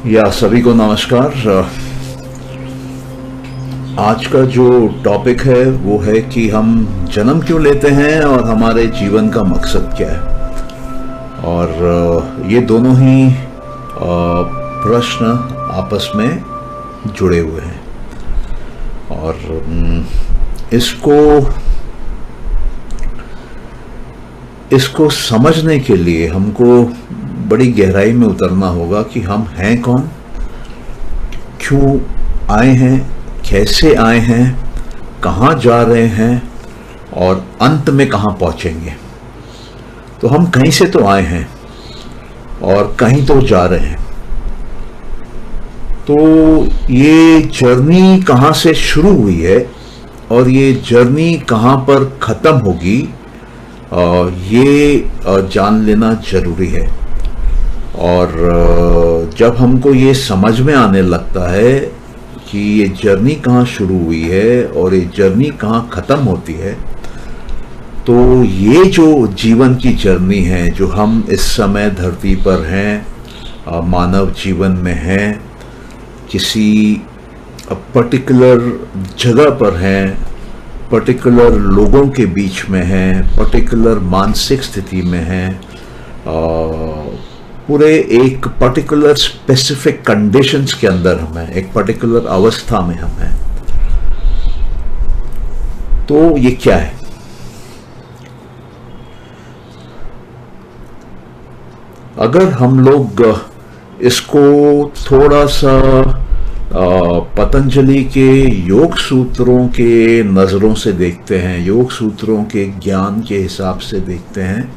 या सभी को नमस्कार। आज का जो टॉपिक है वो है कि हम जन्म क्यों लेते हैं और हमारे जीवन का मकसद क्या है। और ये दोनों ही प्रश्न आपस में जुड़े हुए हैं और इसको समझने के लिए हमको बड़ी गहराई में उतरना होगा कि हम हैं कौन, क्यों आए हैं, कैसे आए हैं, कहाँ जा रहे हैं और अंत में कहाँ पहुँचेंगे। तो हम कहीं से तो आए हैं और कहीं तो जा रहे हैं। तो ये जर्नी कहाँ से शुरू हुई है और ये जर्नी कहाँ पर ख़त्म होगी, ये जान लेना जरूरी है। और जब हमको ये समझ में आने लगता है कि ये जर्नी कहाँ शुरू हुई है और ये जर्नी कहाँ ख़त्म होती है, तो ये जो जीवन की जर्नी है, जो हम इस समय धरती पर हैं, मानव जीवन में हैं, किसी पर्टिकुलर जगह पर हैं, पर्टिकुलर लोगों के बीच में हैं, पर्टिकुलर मानसिक स्थिति में हैं, पूरे एक पर्टिकुलर स्पेसिफिक कंडीशंस के अंदर हम हैं, एक पर्टिकुलर अवस्था में हम हैं। तो ये क्या है? अगर हम लोग इसको थोड़ा सा पतंजलि के योग सूत्रों के नज़रों से देखते हैं, योग सूत्रों के ज्ञान के हिसाब से देखते हैं,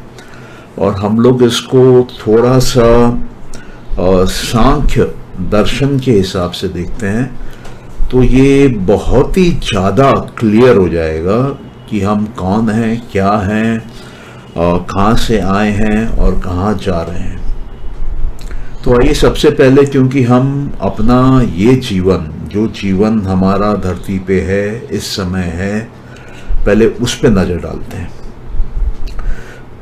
और हम लोग इसको थोड़ा सा सांख्य दर्शन के हिसाब से देखते हैं, तो ये बहुत ही ज़्यादा क्लियर हो जाएगा कि हम कौन हैं, क्या हैं, कहाँ से आए हैं और कहाँ जा रहे हैं। तो आइए सबसे पहले, क्योंकि हम अपना ये जीवन, जो जीवन हमारा धरती पे है, इस समय है, पहले उस पे नज़र डालते हैं।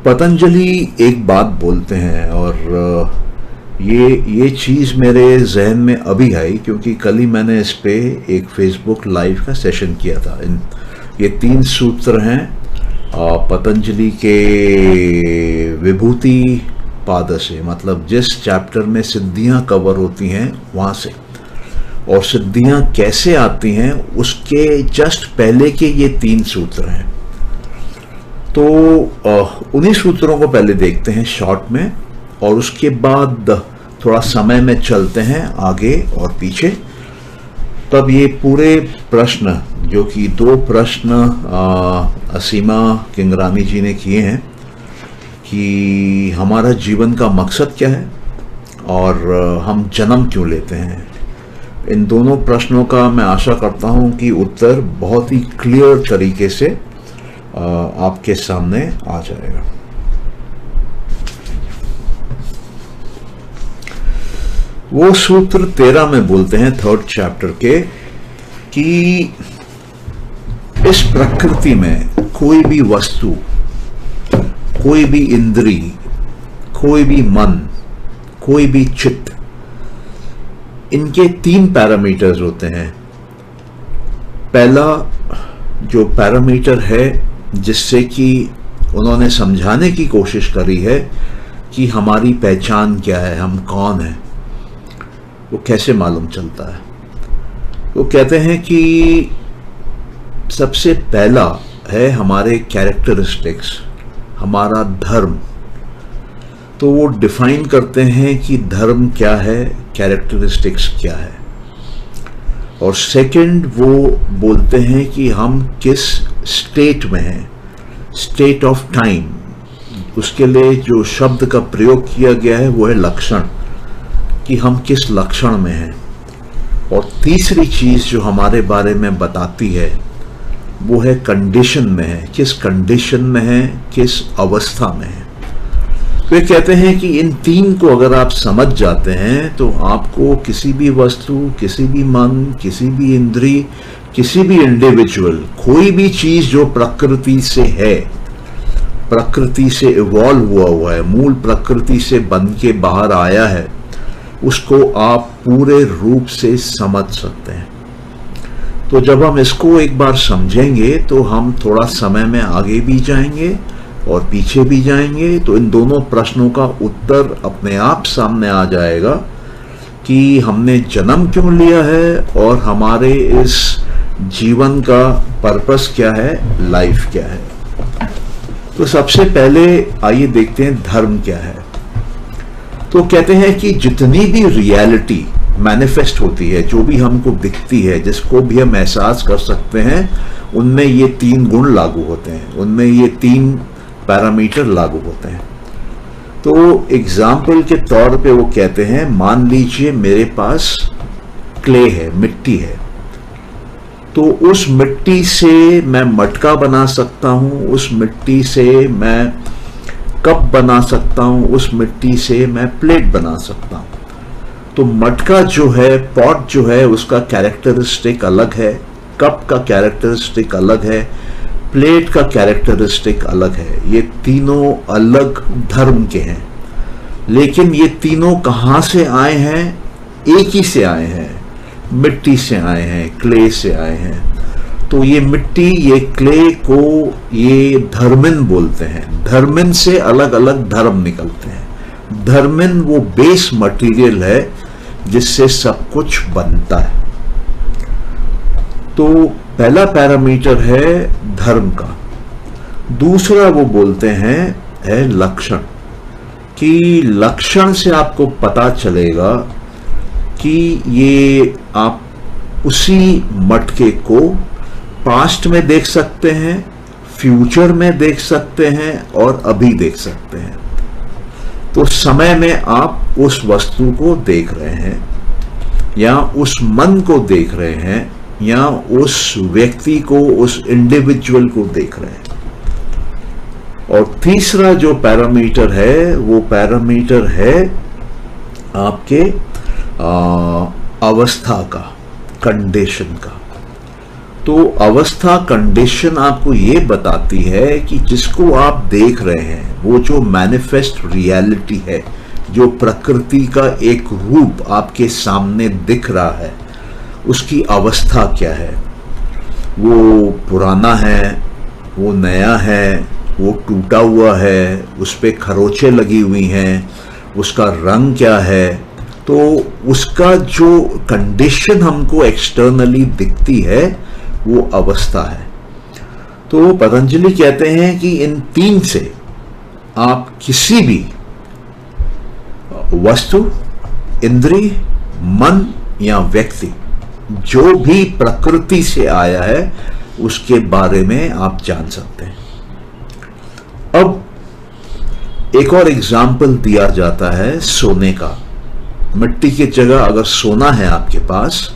पतंजलि एक बात बोलते हैं और ये चीज़ मेरे जहन में अभी आई क्योंकि कल ही मैंने इस पे एक फेसबुक लाइव का सेशन किया था। ये 3 सूत्र हैं पतंजलि के विभूति पाद से, मतलब जिस चैप्टर में सिद्धियां कवर होती हैं वहाँ से, और सिद्धियां कैसे आती हैं उसके जस्ट पहले के ये 3 सूत्र हैं। तो उन्हीं सूत्रों को पहले देखते हैं शॉर्ट में, और उसके बाद थोड़ा समय में चलते हैं आगे और पीछे। तब ये पूरे प्रश्न, जो कि 2 प्रश्न असीमा किंगरानी जी ने किए हैं कि हमारा जीवन का मकसद क्या है और हम जन्म क्यों लेते हैं, इन दोनों प्रश्नों का मैं आशा करता हूं कि उत्तर बहुत ही क्लियर तरीके से आपके सामने आ जाएगा। वो सूत्र 13 में बोलते हैं, 3rd चैप्टर के, कि इस प्रकृति में कोई भी वस्तु, कोई भी इंद्री, कोई भी मन, कोई भी चित्त, इनके 3 पैरामीटर्स होते हैं। पहला जो पैरामीटर है जिससे कि उन्होंने समझाने की कोशिश करी है कि हमारी पहचान क्या है, हम कौन हैं, वो कैसे मालूम चलता है। वो कहते हैं कि सबसे पहला है हमारे कैरेक्टरिस्टिक्स, हमारा धर्म। तो वो डिफाइन करते हैं कि धर्म क्या है, कैरेक्टरिस्टिक्स क्या है। और सेकंड वो बोलते हैं कि हम किस स्टेट में हैं, स्टेट ऑफ टाइम। उसके लिए जो शब्द का प्रयोग किया गया है वो है लक्षण, कि हम किस लक्षण में हैं। और तीसरी चीज़ जो हमारे बारे में बताती है वो है कंडीशन में है, किस कंडीशन में है, किस अवस्था में है। वे कहते हैं कि इन 3 को अगर आप समझ जाते हैं तो आपको किसी भी वस्तु, किसी भी मन, किसी भी इंद्री, किसी भी इंडिविजुअल, कोई भी चीज जो प्रकृति से है, प्रकृति से इवॉल्व हुआ है, मूल प्रकृति से बन के बाहर आया है, उसको आप पूरे रूप से समझ सकते हैं। तो जब हम इसको एक बार समझेंगे तो हम थोड़ा समय में आगे भी जाएंगे और पीछे भी जाएंगे, तो इन दोनों प्रश्नों का उत्तर अपने आप सामने आ जाएगा कि हमने जन्म क्यों लिया है और हमारे इस जीवन का पर्पस क्या है, लाइफ क्या है। तो सबसे पहले आइए देखते हैं धर्म क्या है। तो कहते हैं कि जितनी भी रियलिटी मैनिफेस्ट होती है, जो भी हमको दिखती है, जिसको भी हम एहसास कर सकते हैं, उनमें ये 3 गुण लागू होते हैं, उनमें ये 3 पैरामीटर लागू होते हैं। तो एग्जाम्पल के तौर पे वो कहते हैं, मान लीजिए मेरे पास क्ले है, मिट्टी है, तो उस मिट्टी से मैं मटका बना सकता हूं, उस मिट्टी से मैं कप बना सकता हूं, उस मिट्टी से मैं प्लेट बना सकता हूं। तो मटका जो है, पॉट जो है, उसका कैरेक्टरिस्टिक अलग है, कप का कैरेक्टरिस्टिक अलग है, प्लेट का कैरेक्टरिस्टिक अलग है। ये तीनों अलग धर्म के हैं, लेकिन ये तीनों कहां से आए हैं? एक ही से आए हैं, मिट्टी से आए हैं, क्ले से आए हैं। तो ये मिट्टी, ये क्ले को ये धर्मिन बोलते हैं। धर्मिन से अलग अलग धर्म निकलते हैं। धर्मिन वो बेस मटेरियल है जिससे सब कुछ बनता है। तो पहला पैरामीटर है धर्म का। दूसरा वो बोलते हैं है लक्षण, कि लक्षण से आपको पता चलेगा कि ये आप उसी मटके को पास्ट में देख सकते हैं, फ्यूचर में देख सकते हैं और अभी देख सकते हैं। तो समय में आप उस वस्तु को देख रहे हैं, या उस मन को देख रहे हैं, या उस व्यक्ति को, उस इंडिविजुअल को देख रहे हैं। और तीसरा जो पैरामीटर है वो पैरामीटर है आपके अवस्था का, कंडीशन का। तो अवस्था, कंडीशन आपको ये बताती है कि जिसको आप देख रहे हैं, वो जो मैनिफेस्ट रियलिटी है, जो प्रकृति का एक रूप आपके सामने दिख रहा है, उसकी अवस्था क्या है। वो पुराना है, वो नया है, वो टूटा हुआ है, उस पे खरोंचे लगी हुई हैं, उसका रंग क्या है। तो उसका जो कंडीशन हमको एक्सटर्नली दिखती है वो अवस्था है। तो पतंजलि कहते हैं कि इन 3 से आप किसी भी वस्तु, इंद्रिय, मन या व्यक्ति, जो भी प्रकृति से आया है, उसके बारे में आप जान सकते हैं। अब एक और एग्जाम्पल दिया जाता है सोने का। मिट्टी की जगह अगर सोना है आपके पास,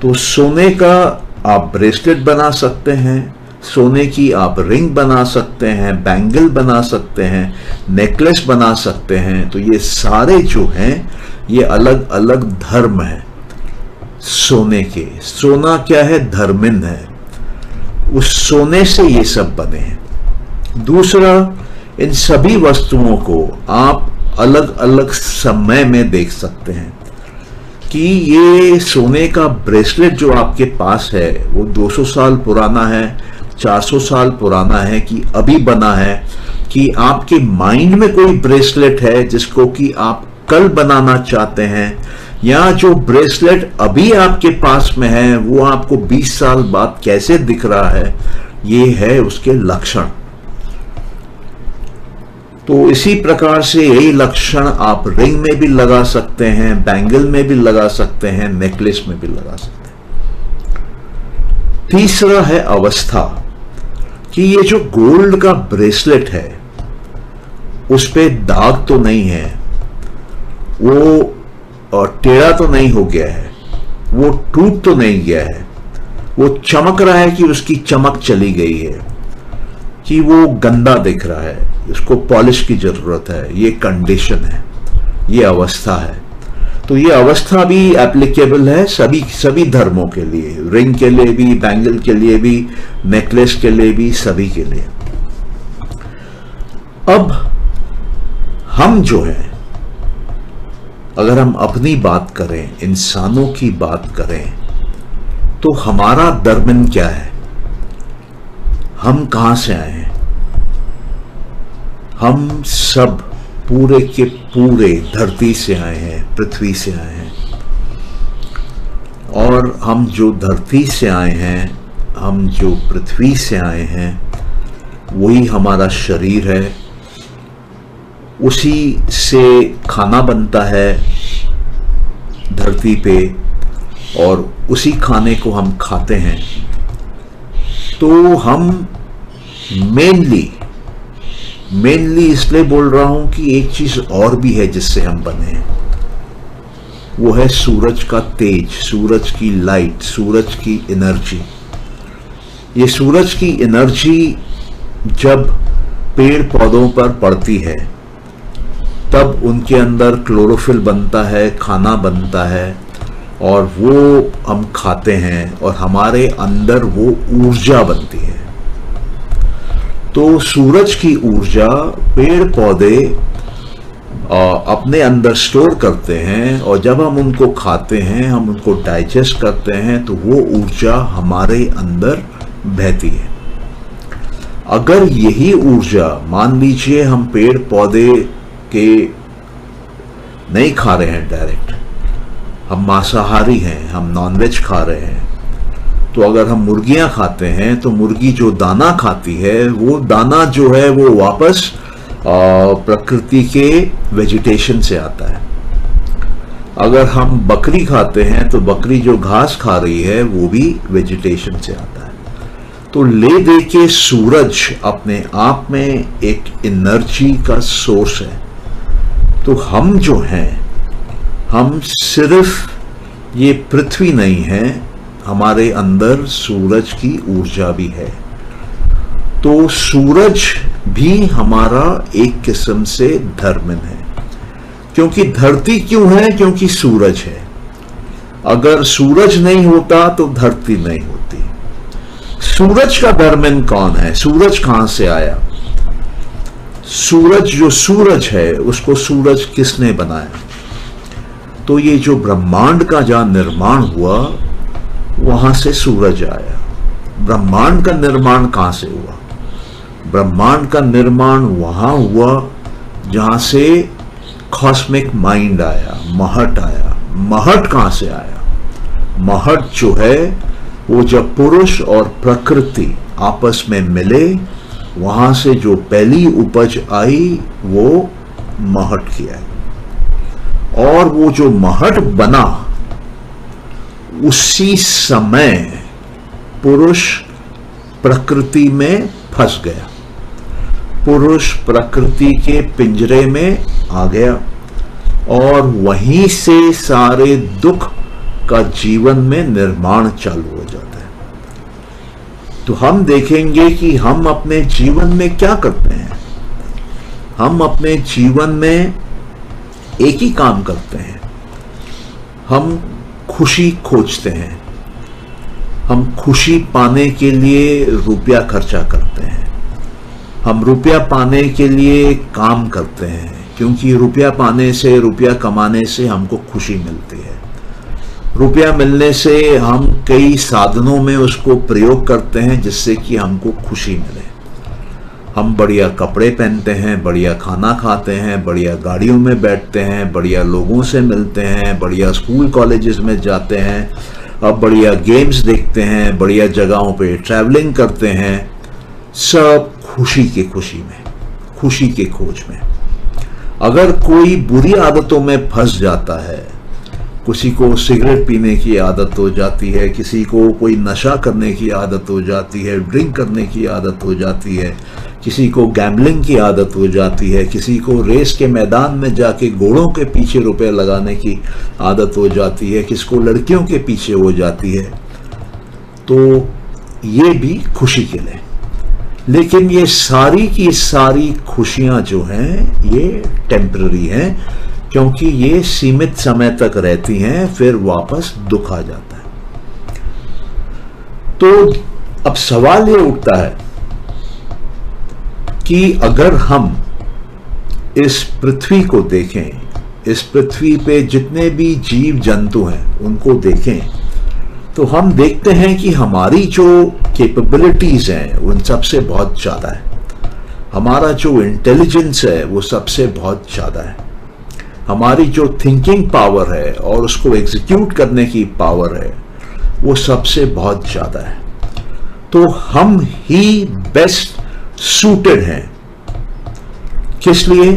तो सोने का आप ब्रेसलेट बना सकते हैं, सोने की आप रिंग बना सकते हैं, बैंगल बना सकते हैं, नेकलेस बना सकते हैं। तो ये सारे जो हैं ये अलग अलग धर्म हैं सोने के। सोना क्या है? धर्मिन है। उस सोने से ये सब बने हैं। दूसरा, इन सभी वस्तुओं को आप अलग अलग समय में देख सकते हैं कि ये सोने का ब्रेसलेट जो आपके पास है वो 200 साल पुराना है, 400 साल पुराना है, कि अभी बना है, कि आपके माइंड में कोई ब्रेसलेट है जिसको कि आप कल बनाना चाहते हैं, या जो ब्रेसलेट अभी आपके पास में है वो आपको 20 साल बाद कैसे दिख रहा है। ये है उसके लक्षण। तो इसी प्रकार से यही लक्षण आप रिंग में भी लगा सकते हैं, बैंगल में भी लगा सकते हैं, नेकलेस में भी लगा सकते हैं। तीसरा है अवस्था, कि ये जो गोल्ड का ब्रेसलेट है उस पे दाग तो नहीं है, वो टेढ़ा तो नहीं हो गया है, वो टूट तो नहीं गया है, वो चमक रहा है कि उसकी चमक चली गई है, कि वो गंदा दिख रहा है, उसको पॉलिश की जरूरत है। ये कंडीशन है, ये अवस्था है। तो ये अवस्था भी एप्लीकेबल है सभी धर्मों के लिए, रिंग के लिए भी, बैंगल के लिए भी, नेकलेस के लिए भी, सभी के लिए। अब हम जो है अगर हम अपनी बात करें, इंसानों की बात करें, तो हमारा दर्मिन क्या है? हम कहां से आए हैं? हम सब पूरे के पूरे धरती से आए हैं, पृथ्वी से आए हैं। और हम जो धरती से आए हैं, हम जो पृथ्वी से आए हैं, वही हमारा शरीर है। उसी से खाना बनता है धरती पे, और उसी खाने को हम खाते हैं। तो हम मेनली इसलिए बोल रहा हूं कि एक चीज और भी है जिससे हम बने हैं, वो है सूरज का तेज, सूरज की लाइट, सूरज की एनर्जी। ये सूरज की एनर्जी जब पेड़ पौधों पर पड़ती है, तब उनके अंदर क्लोरोफिल बनता है, खाना बनता है, और वो हम खाते हैं, और हमारे अंदर वो ऊर्जा बनती है। तो सूरज की ऊर्जा पेड़ पौधे अपने अंदर स्टोर करते हैं, और जब हम उनको खाते हैं, हम उनको डाइजेस्ट करते हैं, तो वो ऊर्जा हमारे अंदर बहती है। अगर यही ऊर्जा, मान लीजिए हम पेड़ पौधे के नहीं खा रहे हैं डायरेक्ट, हम मांसाहारी हैं, हम नॉनवेज खा रहे हैं, तो अगर हम मुर्गियां खाते हैं, तो मुर्गी जो दाना खाती है, वो दाना जो है वो वापस प्रकृति के वेजिटेशन से आता है। अगर हम बकरी खाते हैं, तो बकरी जो घास खा रही है, वो भी वेजिटेशन से आता है। तो ले दे के सूरज अपने आप में एक एनर्जी का सोर्स है। तो हम जो हैं, हम सिर्फ ये पृथ्वी नहीं है, हमारे अंदर सूरज की ऊर्जा भी है। तो सूरज भी हमारा एक किस्म से धर्मिन है। क्योंकि धरती क्यों है? क्योंकि सूरज है। अगर सूरज नहीं होता तो धरती नहीं होती। सूरज का धर्मिन कौन है? सूरज कहां से आया? सूरज, जो सूरज है, उसको सूरज किसने बनाया? तो ये जो ब्रह्मांड का जहां निर्माण हुआ, वहां से सूरज आया। ब्रह्मांड का निर्माण कहां से हुआ? ब्रह्मांड का निर्माण वहां हुआ जहां से कॉस्मिक माइंड आया, महट आया। महट कहां से आया? महट जो है, वो जब पुरुष और प्रकृति आपस में मिले, वहां से जो पहली उपज आई, वो महट किया। और वो जो महट बना, उसी समय पुरुष प्रकृति में फंस गया, पुरुष प्रकृति के पिंजरे में आ गया, और वहीं से सारे दुख का जीवन में निर्माण चालू हो जाता है। तो हम देखेंगे कि हम अपने जीवन में क्या करते हैं। हम अपने जीवन में एक ही काम करते हैं, हम खुशी खोजते हैं। हम खुशी पाने के लिए रुपया खर्चा करते हैं, हम रुपया पाने के लिए काम करते हैं, क्योंकि रुपया पाने से, रुपया कमाने से हमको खुशी मिलती है। रुपया मिलने से हम कई साधनों में उसको प्रयोग करते हैं जिससे कि हमको खुशी मिले। हम बढ़िया कपड़े पहनते हैं, बढ़िया खाना खाते हैं, बढ़िया गाड़ियों में बैठते हैं, बढ़िया लोगों से मिलते हैं, बढ़िया स्कूल कॉलेजेस में जाते हैं, अब बढ़िया गेम्स देखते हैं, बढ़िया जगहों पे ट्रैवलिंग करते हैं, सब खुशी में, खुशी के खोज में। अगर कोई बुरी आदतों में फंस जाता है, किसी को सिगरेट पीने की आदत हो जाती है, किसी को कोई नशा करने की आदत हो जाती है, ड्रिंक करने की आदत हो जाती है, किसी को गैम्बलिंग की आदत हो जाती है, किसी को रेस के मैदान में जाके घोड़ों के पीछे रुपए लगाने की आदत हो जाती है, किसी को लड़कियों के पीछे हो जाती है, तो ये भी खुशी के लिए। लेकिन ये सारी की सारी खुशियां जो हैं, ये टेम्पररी हैं, क्योंकि ये सीमित समय तक रहती हैं, फिर वापस दुख आ जाता है। तो अब सवाल ये उठता है कि अगर हम इस पृथ्वी को देखें, इस पृथ्वी पे जितने भी जीव जंतु हैं उनको देखें तो हम देखते हैं कि हमारी जो कैपेबिलिटीज हैं उन सबसे बहुत ज़्यादा है। हमारा जो इंटेलिजेंस है वो सबसे बहुत ज़्यादा है। हमारी जो थिंकिंग पावर है और उसको एग्जीक्यूट करने की पावर है वो सबसे बहुत ज़्यादा है। तो हम ही बेस्ट सूटेड हैं। किस लिए?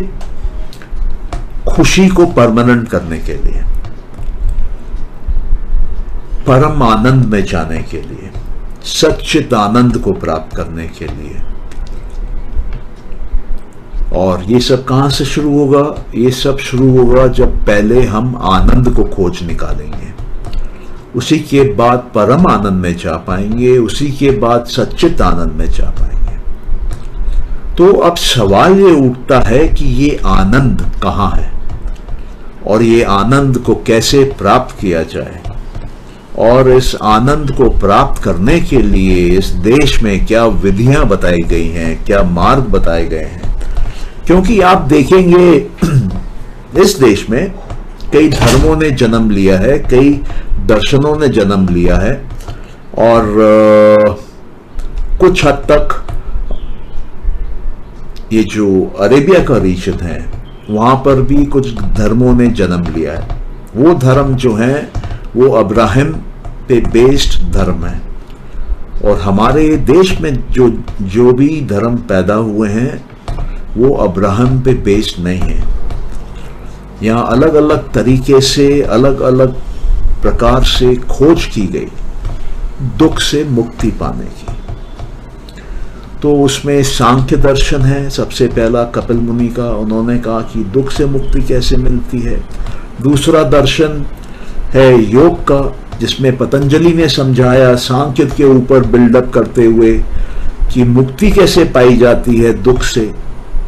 खुशी को परमानेंट करने के लिए, परम आनंद में जाने के लिए, सच्चित आनंद को प्राप्त करने के लिए। और ये सब कहां से शुरू होगा? ये सब शुरू होगा जब पहले हम आनंद को खोज निकालेंगे, उसी के बाद परम आनंद में जा पाएंगे, उसी के बाद सच्चित आनंद में जा पाएंगे। तो अब सवाल ये उठता है कि ये आनंद कहां है और ये आनंद को कैसे प्राप्त किया जाए, और इस आनंद को प्राप्त करने के लिए इस देश में क्या विधियां बताई गई हैं, क्या मार्ग बताए गए हैं। क्योंकि आप देखेंगे इस देश में कई धर्मों ने जन्म लिया है, कई दर्शनों ने जन्म लिया है, और कुछ हद तक ये जो अरेबिया का रीजन है वहां पर भी कुछ धर्मों ने जन्म लिया है। वो धर्म जो है वो अब्राहम पे बेस्ड धर्म है। और हमारे देश में जो भी धर्म पैदा हुए हैं वो अब्राहम पे बेस्ड नहीं है। यहाँ अलग अलग तरीके से, अलग अलग प्रकार से खोज की गई दुख से मुक्ति पाने की। तो उसमें सांख्य दर्शन है सबसे पहला, कपिल मुनि का। उन्होंने कहा कि दुख से मुक्ति कैसे मिलती है। दूसरा दर्शन है योग का, जिसमें पतंजलि ने समझाया सांख्य के ऊपर बिल्डअप करते हुए कि मुक्ति कैसे पाई जाती है दुख से,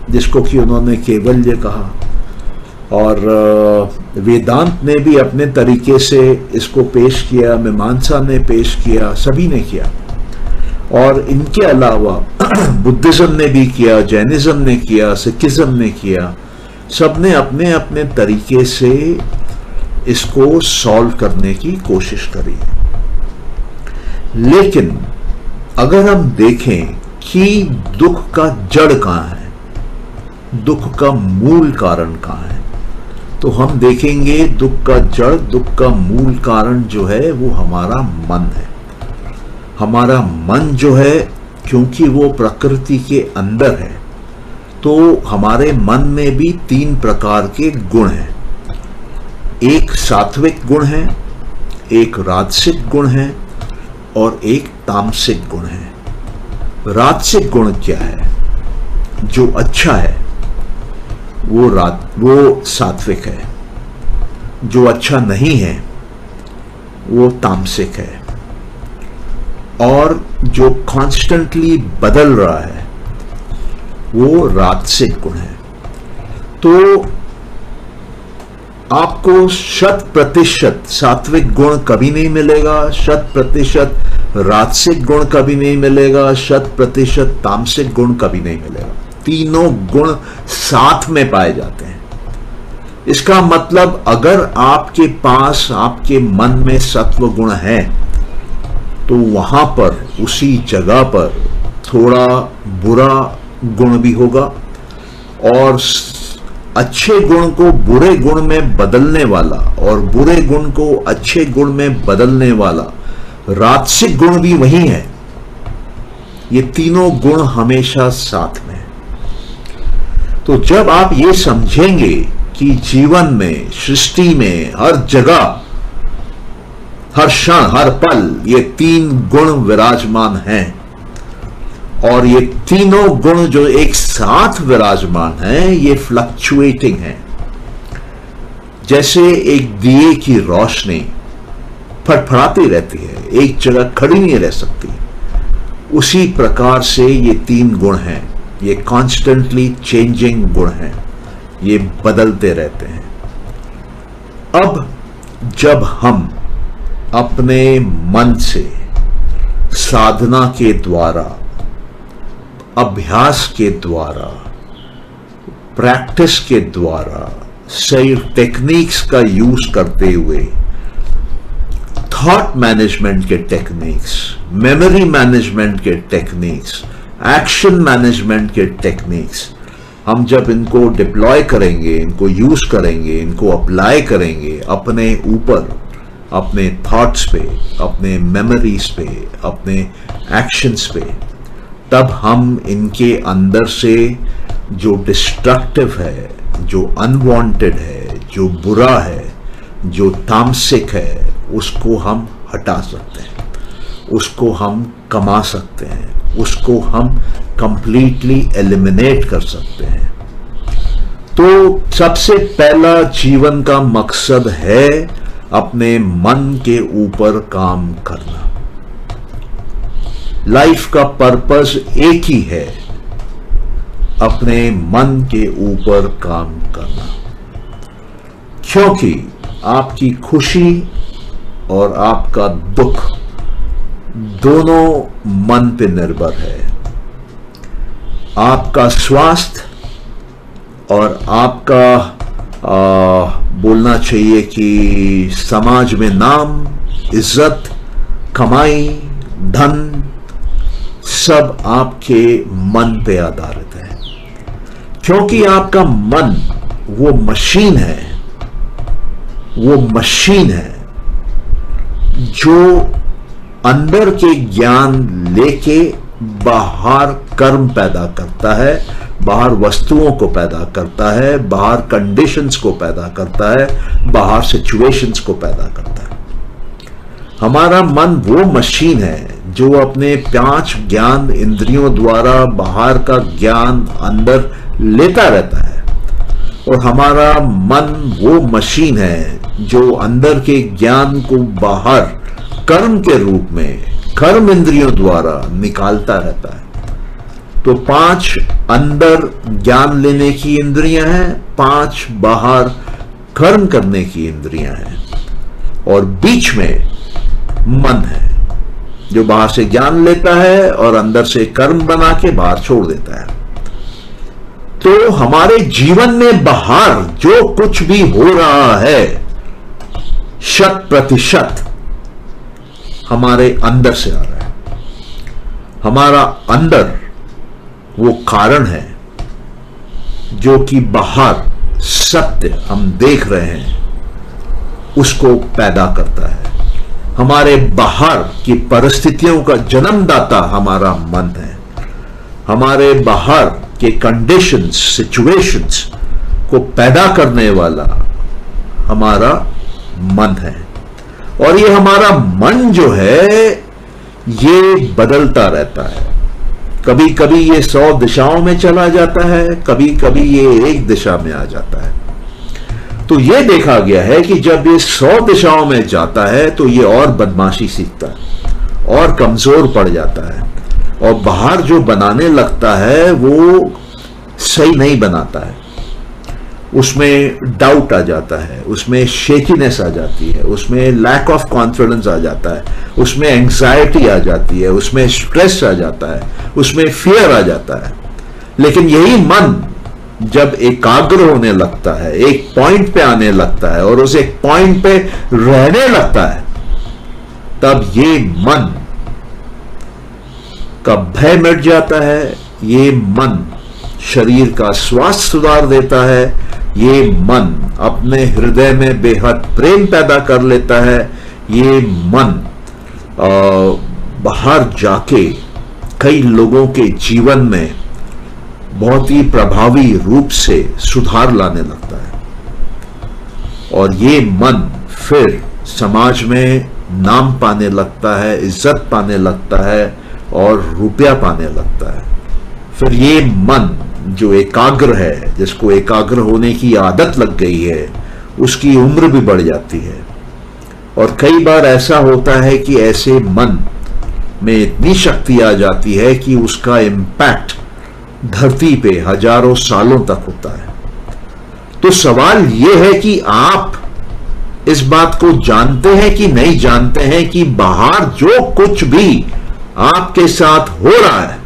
जिसको कि उन्होंने केवल्य कहा। और वेदांत ने भी अपने तरीके से इसको पेश किया, मीमांसा ने पेश किया, सभी ने किया। और इनके अलावा बुद्धिज्म ने भी किया, जैनिज्म ने किया, सिखिज्म ने किया। सबने अपने अपने तरीके से इसको सॉल्व करने की कोशिश करी। लेकिन अगर हम देखें कि दुख का जड़ कहां है, दुख का मूल कारण कहां है, तो हम देखेंगे दुख का जड़, दुख का मूल कारण जो है वो हमारा मन है। हमारा मन जो है, क्योंकि वो प्रकृति के अंदर है, तो हमारे मन में भी 3 प्रकार के गुण हैं। एक सात्विक गुण है, एक राजसिक गुण है और एक तामसिक गुण है। राजसिक गुण क्या है? जो अच्छा है वो सात्विक है, जो अच्छा नहीं है वो तामसिक है, और जो कॉन्स्टेंटली बदल रहा है वो राजसिक गुण है। तो आपको 100% सात्विक गुण कभी नहीं मिलेगा, 100% राजसिक गुण कभी नहीं मिलेगा, 100% तामसिक गुण कभी नहीं मिलेगा। तीनों गुण साथ में पाए जाते हैं। इसका मतलब अगर आपके पास, आपके मन में सत्व गुण है, तो वहां पर, उसी जगह पर थोड़ा बुरा गुण भी होगा, और अच्छे गुण को बुरे गुण में बदलने वाला और बुरे गुण को अच्छे गुण में बदलने वाला राजसिक गुण भी वही है। ये तीनों गुण हमेशा साथ में। तो जब आप ये समझेंगे कि जीवन में, सृष्टि में, हर जगह, हर क्षण, हर पल ये 3 गुण विराजमान हैं, और ये तीनों गुण जो एक साथ विराजमान हैं ये फ्लक्चुएटिंग हैं। जैसे एक दिए की रोशनी फड़फड़ाती रहती है, एक जगह खड़ी नहीं रह सकती, उसी प्रकार से ये 3 गुण हैं। ये कॉन्स्टेंटली चेंजिंग गुण हैं, ये बदलते रहते हैं। अब जब हम अपने मन से साधना के द्वारा, अभ्यास के द्वारा, प्रैक्टिस के द्वारा सही टेक्निक्स का यूज करते हुए, थॉट मैनेजमेंट के टेक्निक्स, मेमोरी मैनेजमेंट के टेक्निक्स, एक्शन मैनेजमेंट के टेक्निक्स, हम जब इनको डिप्लॉय करेंगे, इनको यूज करेंगे, इनको अप्लाई करेंगे अपने ऊपर, अपने थॉट्स पे, अपने मेमोरीज पे, अपने एक्शंस पे, तब हम इनके अंदर से जो डिस्ट्रक्टिव है, जो अनवांटेड है, जो बुरा है, जो तामसिक है, उसको हम हटा सकते हैं, उसको हम कमा सकते हैं, उसको हम कंप्लीटली एलिमिनेट कर सकते हैं। तो सबसे पहला जीवन का मकसद है अपने मन के ऊपर काम करना। लाइफ का पर्पस एक ही है, अपने मन के ऊपर काम करना, क्योंकि आपकी खुशी और आपका दुख दोनों मन पे निर्भर है। आपका स्वास्थ्य और आपका बोलना चाहिए कि समाज में नाम, इज्जत, कमाई, धन, सब आपके मन पे आधारित है, क्योंकि आपका मन वो मशीन है, वो मशीन है जो अंदर के ज्ञान लेके बाहर कर्म पैदा करता है, बाहर वस्तुओं को पैदा करता है, बाहर कंडीशंस को पैदा करता है, बाहर सिचुएशंस को पैदा करता है। हमारा मन वो मशीन है जो अपने 5 ज्ञान इंद्रियों द्वारा बाहर का ज्ञान अंदर लेता रहता है, और हमारा मन वो मशीन है जो अंदर के ज्ञान को बाहर कर्म के रूप में, कर्म इंद्रियों द्वारा निकालता रहता है। तो 5 अंदर ज्ञान लेने की इंद्रियां हैं, 5 बाहर कर्म करने की इंद्रियां हैं, और बीच में मन है जो बाहर से ज्ञान लेता है और अंदर से कर्म बना के बाहर छोड़ देता है। तो हमारे जीवन में बाहर जो कुछ भी हो रहा है 100% हमारे अंदर से आ रहा है। हमारा अंदर वो कारण है जो कि बाहर सत्य हम देख रहे हैं उसको पैदा करता है। हमारे बाहर की परिस्थितियों का जन्मदाता हमारा मन है। हमारे बाहर के कंडीशंस, सिचुएशंस को पैदा करने वाला हमारा मन है। और ये हमारा मन जो है ये बदलता रहता है। कभी कभी ये 100 दिशाओं में चला जाता है, कभी कभी ये एक दिशा में आ जाता है। तो ये देखा गया है कि जब ये 100 दिशाओं में जाता है तो ये और बदमाशी सीखता है और कमजोर पड़ जाता है, और बाहर जो बनाने लगता है वो सही नहीं बनाता है। उसमें डाउट आ जाता है, उसमें शेकीनेस आ जाती है, उसमें लैक ऑफ कॉन्फिडेंस आ जाता है, उसमें एंग्जाइटी आ जाती है, उसमें स्ट्रेस आ जाता है, उसमें फियर आ जाता है। लेकिन यही मन जब एकाग्र होने लगता है, एक पॉइंट पे आने लगता है और उस एक पॉइंट पे रहने लगता है, तब ये मन का भय मिट जाता है। ये मन शरीर का स्वास्थ्य सुधार देता है। ये मन अपने हृदय में बेहद प्रेम पैदा कर लेता है। ये मन बाहर जाके कई लोगों के जीवन में बहुत ही प्रभावी रूप से सुधार लाने लगता है, और ये मन फिर समाज में नाम पाने लगता है, इज्जत पाने लगता है और रुपया पाने लगता है। फिर ये मन जो एकाग्र है, जिसको एकाग्र होने की आदत लग गई है, उसकी उम्र भी बढ़ जाती है। और कई बार ऐसा होता है कि ऐसे मन में इतनी शक्ति आ जाती है कि उसका इम्पैक्ट धरती पे हजारों सालों तक होता है। तो सवाल यह है कि आप इस बात को जानते हैं कि नहीं जानते हैं कि बाहर जो कुछ भी आपके साथ हो रहा है,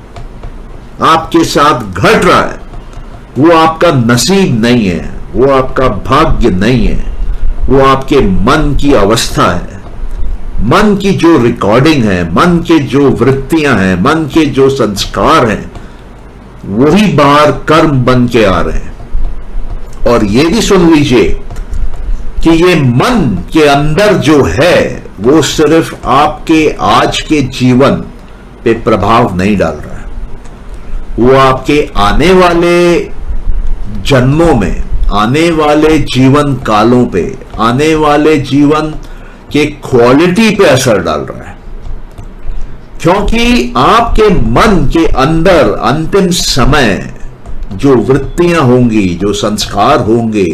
आपके साथ घट रहा है, वो आपका नसीब नहीं है, वो आपका भाग्य नहीं है, वो आपके मन की अवस्था है। मन की जो रिकॉर्डिंग है, मन के जो वृत्तियां हैं, मन के जो संस्कार हैं, वही बाहर कर्म बन के आ रहे हैं। और ये भी सुन लीजिए कि ये मन के अंदर जो है वो सिर्फ आपके आज के जीवन पे प्रभाव नहीं डाल रहा है, वो आपके आने वाले जन्मों में, आने वाले जीवन कालों पे, आने वाले जीवन के क्वालिटी पे असर डाल रहा है। क्योंकि आपके मन के अंदर अंतिम समय जो वृत्तियां होंगी, जो संस्कार होंगे,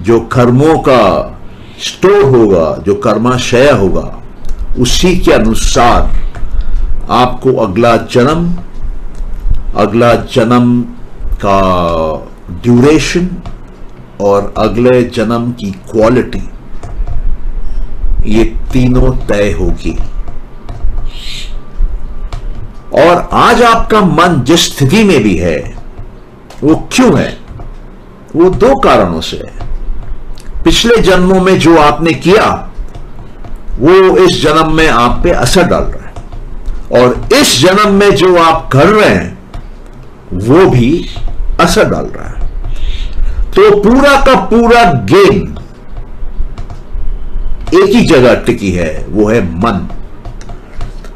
जो कर्मों का स्टोर होगा, जो कर्माशय होगा, उसी के अनुसार आपको अगला जन्म का ड्यूरेशन और अगले जन्म की क्वालिटी, ये तीनों तय होगी। और आज आपका मन जिस स्थिति में भी है वो क्यों है? वो दो कारणों से है। पिछले जन्मों में जो आपने किया वो इस जन्म में आप पे असर डाल रहा है, और इस जन्म में जो आप कर रहे हैं वो भी असर डाल रहा है। तो पूरा का पूरा गेम एक ही जगह टिकी है, वो है मन।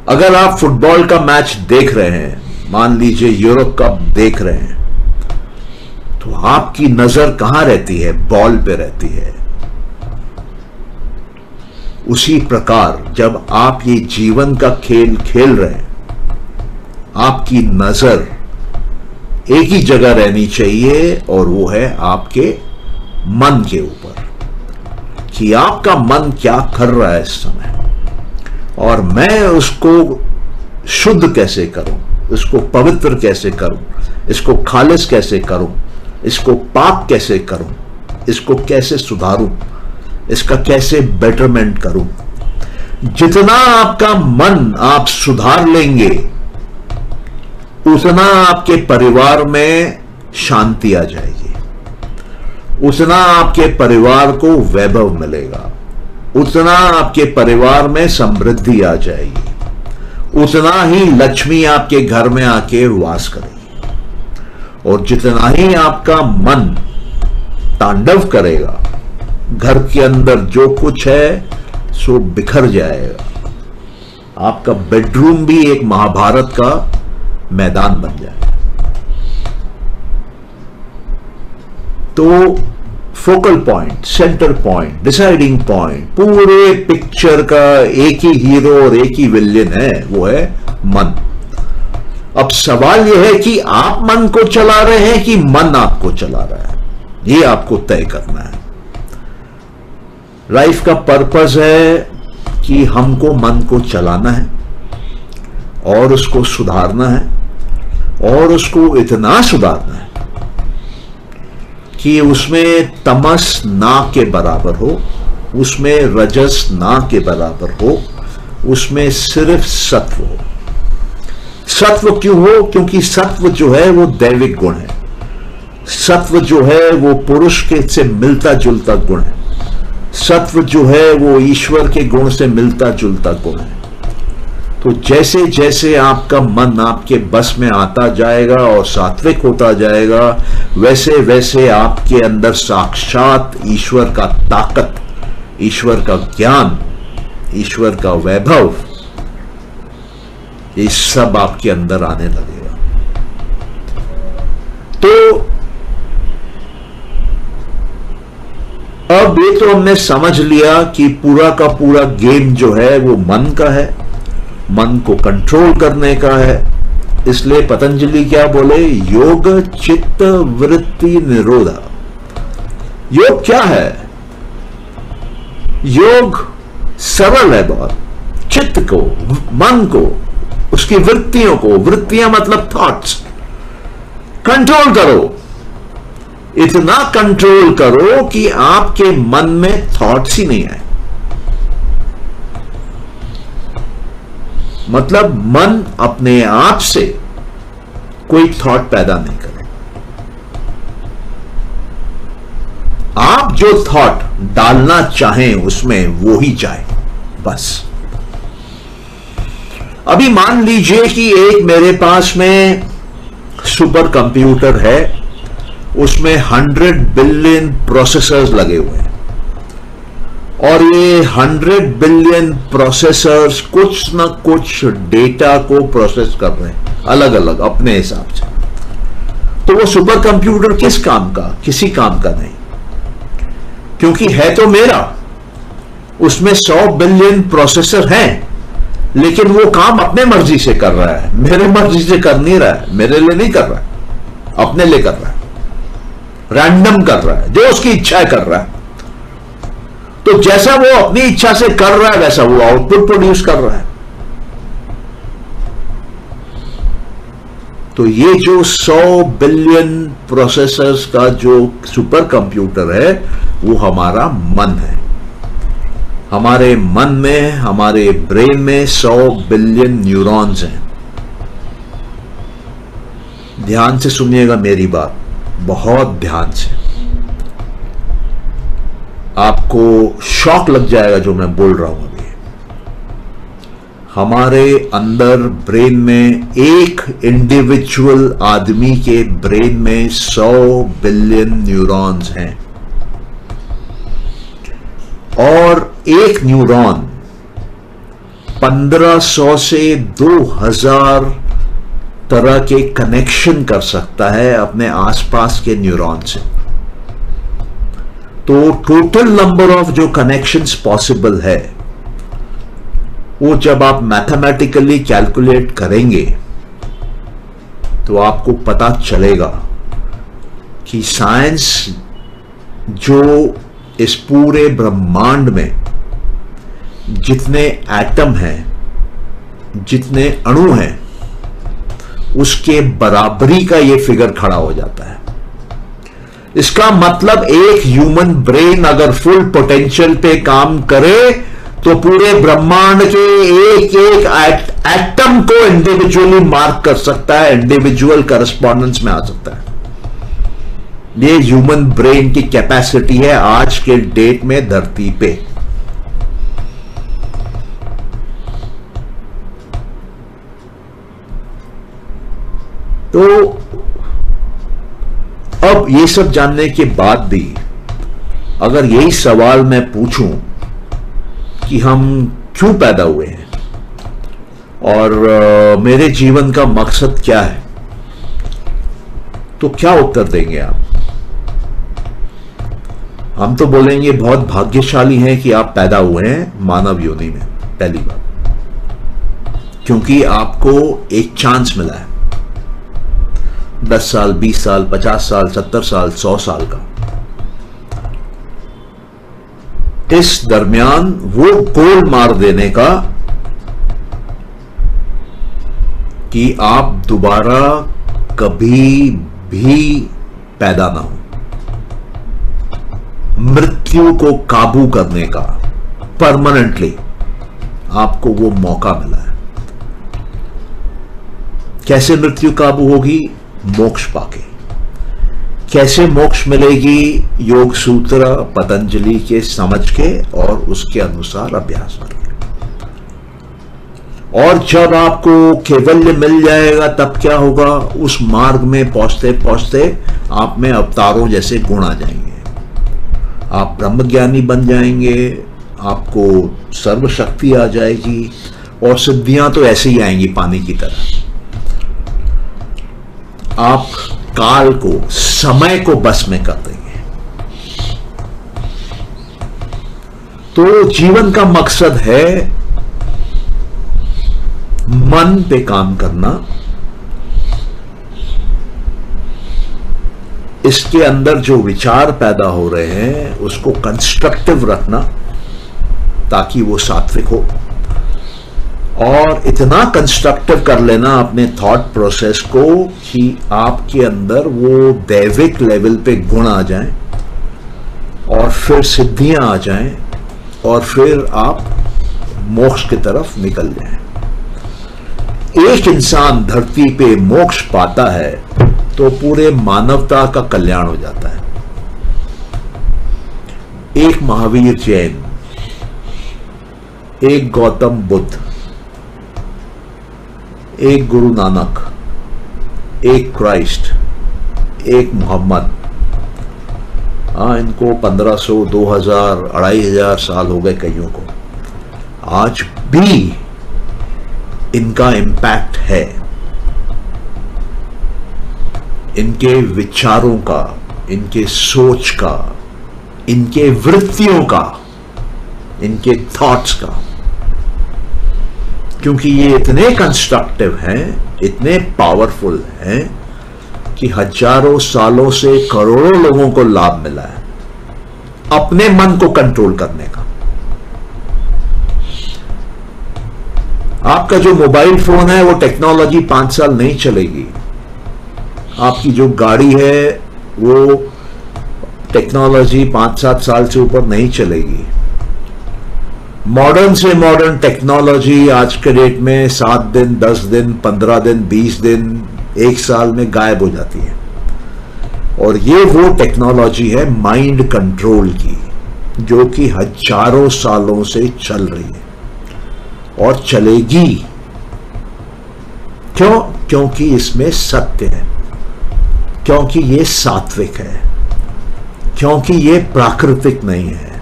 अगर आप फुटबॉल का मैच देख रहे हैं, मान लीजिए यूरोप कप देख रहे हैं, तो आपकी नजर कहां रहती है? बॉल पे रहती है। उसी प्रकार जब आप ये जीवन का खेल खेल रहे हैं, आपकी नजर एक ही जगह रहनी चाहिए, और वो है आपके मन के ऊपर, कि आपका मन क्या कर रहा है इस समय, और मैं उसको शुद्ध कैसे करूं, इसको पवित्र कैसे करूं, इसको खालिस कैसे करूं, इसको पाक कैसे करूं, इसको कैसे सुधारूं, इसका कैसे बेटरमेंट करूं। जितना आपका मन आप सुधार लेंगे, उतना आपके परिवार में शांति आ जाएगी, उतना आपके परिवार को वैभव मिलेगा, उतना आपके परिवार में समृद्धि आ जाएगी, उतना ही लक्ष्मी आपके घर में आके वास करेगी। और जितना ही आपका मन तांडव करेगा, घर के अंदर जो कुछ है सो बिखर जाएगा। आपका बेडरूम भी एक महाभारत का मैदान बन जाएगा। तो focal point, centre point, deciding point पूरे पिक्चर का एक ही हीरो और एक ही विलेन है, वो है मन। अब सवाल यह है कि आप मन को चला रहे हैं कि मन आपको चला रहा है, ये आपको तय करना है। लाइफ का पर्पस है कि हमको मन को चलाना है और उसको सुधारना है, और उसको इतना सुधारना है कि उसमें तमस ना के बराबर हो, उसमें रजस ना के बराबर हो, उसमें सिर्फ सत्व हो। सत्व क्यों हो? क्योंकि सत्व जो है वो दैविक गुण है, सत्व जो है वो पुरुष के से मिलता जुलता गुण है, सत्व जो है वो ईश्वर के गुण से मिलता जुलता गुण है। तो जैसे जैसे आपका मन आपके बस में आता जाएगा और सात्विक होता जाएगा, वैसे वैसे आपके अंदर साक्षात ईश्वर का ताकत, ईश्वर का ज्ञान, ईश्वर का वैभव, ये सब आपके अंदर आने लगेगा। तो अब ये तो हमने समझ लिया कि पूरा का पूरा गेम जो है वो मन का है, मन को कंट्रोल करने का है। इसलिए पतंजलि क्या बोले? योग चित्त वृत्ति निरोधा। योग क्या है? योग सरल है बहुत। चित्त को, मन को, उसकी वृत्तियों को, वृत्तियां मतलब थॉट्स, कंट्रोल करो। इतना कंट्रोल करो कि आपके मन में थॉट्स ही नहीं आए। मतलब मन अपने आप से कोई थॉट पैदा नहीं करे। जो थॉट डालना चाहें उसमें वो ही जाए, बस। अभी मान लीजिए कि एक मेरे पास में सुपर कंप्यूटर है, उसमें 100 बिलियन प्रोसेसर्स लगे हुए हैं और ये 100 बिलियन प्रोसेसर्स कुछ ना कुछ डेटा को प्रोसेस कर रहे हैं अलग अलग अपने हिसाब से। तो वो सुपर कंप्यूटर किस काम का? किसी काम का नहीं, क्योंकि है तो मेरा, उसमें 100 बिलियन प्रोसेसर हैं, लेकिन वो काम अपने मर्जी से कर रहा है, मेरे मर्जी से कर नहीं रहा है, मेरे लिए नहीं कर रहा है, अपने लिए कर रहा है, रैंडम कर रहा है, जो उसकी इच्छा है कर रहा है। तो जैसा वो अपनी इच्छा से कर रहा है वैसा वो आउटपुट प्रोड्यूस कर रहा है। तो ये जो 100 बिलियन प्रोसेसर्स का जो सुपर कंप्यूटर है वो हमारा मन है। हमारे मन में, हमारे ब्रेन में 100 बिलियन न्यूरॉन्स हैं। ध्यान से सुनिएगा मेरी बात, बहुत ध्यान से। आपको शॉक लग जाएगा जो मैं बोल रहा हूं अभी। हमारे अंदर ब्रेन में, एक इंडिविजुअल आदमी के ब्रेन में 100 बिलियन न्यूरॉन्स हैं और एक न्यूरॉन 1500 से 2000 तरह के कनेक्शन कर सकता है अपने आसपास के न्यूरॉन से। तो टोटल नंबर ऑफ जो कनेक्शंस पॉसिबल है वो जब आप मैथमेटिकली कैलकुलेट करेंगे तो आपको पता चलेगा कि साइंस जो इस पूरे ब्रह्मांड में जितने एटम हैं, जितने अणु हैं, उसके बराबरी का ये फिगर खड़ा हो जाता है। इसका मतलब एक ह्यूमन ब्रेन अगर फुल पोटेंशियल पे काम करे तो पूरे ब्रह्मांड के एक एक एटम को इंडिविजुअली मार्क कर सकता है, इंडिविजुअल करस्पॉन्डेंस में आ सकता है। ये ह्यूमन ब्रेन की कैपेसिटी है आज के डेट में धरती पे। तो अब ये सब जानने के बाद भी अगर यही सवाल मैं पूछूं कि हम क्यों पैदा हुए हैं और मेरे जीवन का मकसद क्या है, तो क्या उत्तर देंगे आप? हम तो बोलेंगे बहुत भाग्यशाली हैं कि आप पैदा हुए हैं मानव योनि में, पहली बात, क्योंकि आपको एक चांस मिला है 10 साल, 20 साल, 50 साल, 70 साल, 100 साल का। इस दरमियान वो गोल मार देने का कि आप दोबारा कभी भी पैदा ना हो, मृत्यु को काबू करने का परमानेंटली आपको वो मौका मिला है। कैसे मृत्यु काबू होगी? मोक्ष पाके। कैसे मोक्ष मिलेगी? योग सूत्र पतंजलि के समझ के और उसके अनुसार अभ्यास करके। और जब आपको कैवल्य मिल जाएगा तब क्या होगा? उस मार्ग में पहुंचते पहुंचते आप में अवतारों जैसे गुण आ जाएंगे, आप ब्रह्मज्ञानी बन जाएंगे, आपको सर्वशक्ति आ जाएगी और सिद्धियां तो ऐसे ही आएंगी पानी की तरह। आप काल को, समय को बस में कर देंगे। तो जीवन का मकसद है मन पे काम करना, इसके अंदर जो विचार पैदा हो रहे हैं उसको कंस्ट्रक्टिव रखना ताकि वो सात्विक हो, और इतना कंस्ट्रक्टिव कर लेना अपने थॉट प्रोसेस को कि आपके अंदर वो दैविक लेवल पे गुण आ जाएं और फिर सिद्धियां आ जाएं और फिर आप मोक्ष की तरफ निकल जाएं। एक इंसान धरती पे मोक्ष पाता है तो पूरे मानवता का कल्याण हो जाता है। एक महावीर जैन, एक गौतम बुद्ध, एक गुरु नानक, एक क्राइस्ट, एक मोहम्मद, इनको 1500, 2000, 2500 साल हो गए कईयों को, आज भी इनका इम्पैक्ट है। इनके विचारों का, इनके सोच का, इनके वृत्तियों का, इनके थॉट्स का, क्योंकि ये इतने कंस्ट्रक्टिव हैं, इतने पावरफुल हैं कि हजारों सालों से करोड़ों लोगों को लाभ मिला है अपने मन को कंट्रोल करने का। आपका जो मोबाइल फोन है वो टेक्नोलॉजी 5 साल नहीं चलेगी। आपकी जो गाड़ी है वो टेक्नोलॉजी 5-7 साल से ऊपर नहीं चलेगी। मॉडर्न से मॉडर्न टेक्नोलॉजी आज के डेट में 7 दिन, 10 दिन, 15 दिन, 20 दिन, 1 साल में गायब हो जाती है। और ये वो टेक्नोलॉजी है माइंड कंट्रोल की, जो कि हजारों सालों से चल रही है और चलेगी। क्यों? क्योंकि इसमें सत्य है, क्योंकि ये सात्विक है, क्योंकि ये प्राकृतिक नहीं है,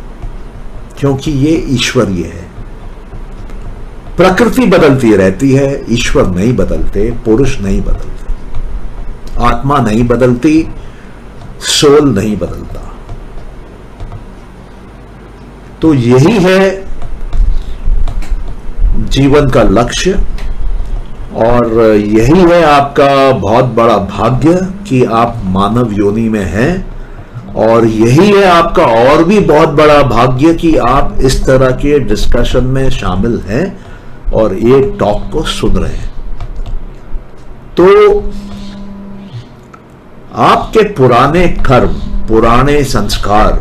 क्योंकि ये ईश्वरीय है। प्रकृति बदलती रहती है, ईश्वर नहीं बदलते, पुरुष नहीं बदलते, आत्मा नहीं बदलती, सोल नहीं बदलता। तो यही है जीवन का लक्ष्य और यही है आपका बहुत बड़ा भाग्य कि आप मानव योनि में हैं। और यही है आपका और भी बहुत बड़ा भाग्य कि आप इस तरह के डिस्कशन में शामिल हैं और ये टॉक को सुन रहे हैं। तो आपके पुराने कर्म, पुराने संस्कार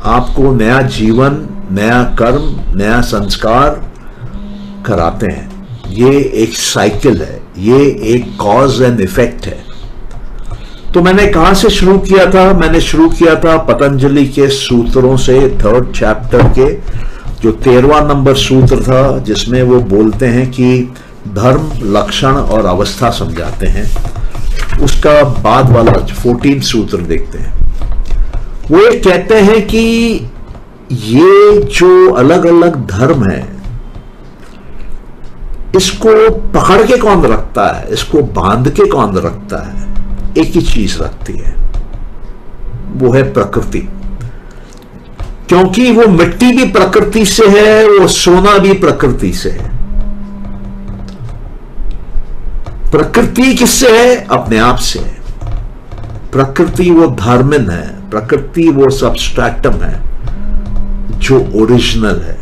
आपको नया जीवन, नया कर्म, नया संस्कार कराते हैं। ये एक साइकिल है, ये एक कॉज एंड इफेक्ट है। तो मैंने कहां से शुरू किया था? मैंने शुरू किया था पतंजलि के सूत्रों से, 3rd चैप्टर के जो 13वां नंबर सूत्र था, जिसमें वो बोलते हैं कि धर्म, लक्षण और अवस्था समझाते हैं। उसका बाद वाला 14 सूत्र देखते हैं। वो ये कहते हैं कि ये जो अलग अलग धर्म है, इसको पकड़ के कौन रखता है, इसको बांध के कौन रखता है? एक ही चीज रखती है, वो है प्रकृति। क्योंकि वो मिट्टी भी प्रकृति से है, वो सोना भी प्रकृति से है। प्रकृति किससे है? अपने आप से है। प्रकृति वो धर्मिन है, प्रकृति वो सबस्ट्रैक्टम है जो ओरिजिनल है।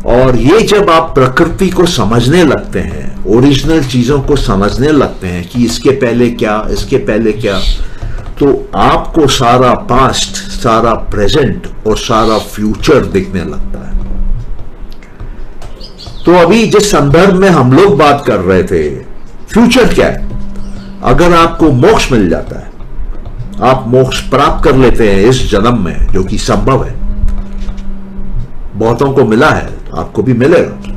और ये जब आप प्रकृति को समझने लगते हैं, ओरिजिनल चीजों को समझने लगते हैं कि इसके पहले क्या, इसके पहले क्या, तो आपको सारा पास्ट, सारा प्रेजेंट और सारा फ्यूचर दिखने लगता है। तो अभी जिस संदर्भ में हम लोग बात कर रहे थे, फ्यूचर क्या है? अगर आपको मोक्ष मिल जाता है, आप मोक्ष प्राप्त कर लेते हैं इस जन्म में, जो कि संभव है, बहुतों को मिला है, आपको भी मिलेगा,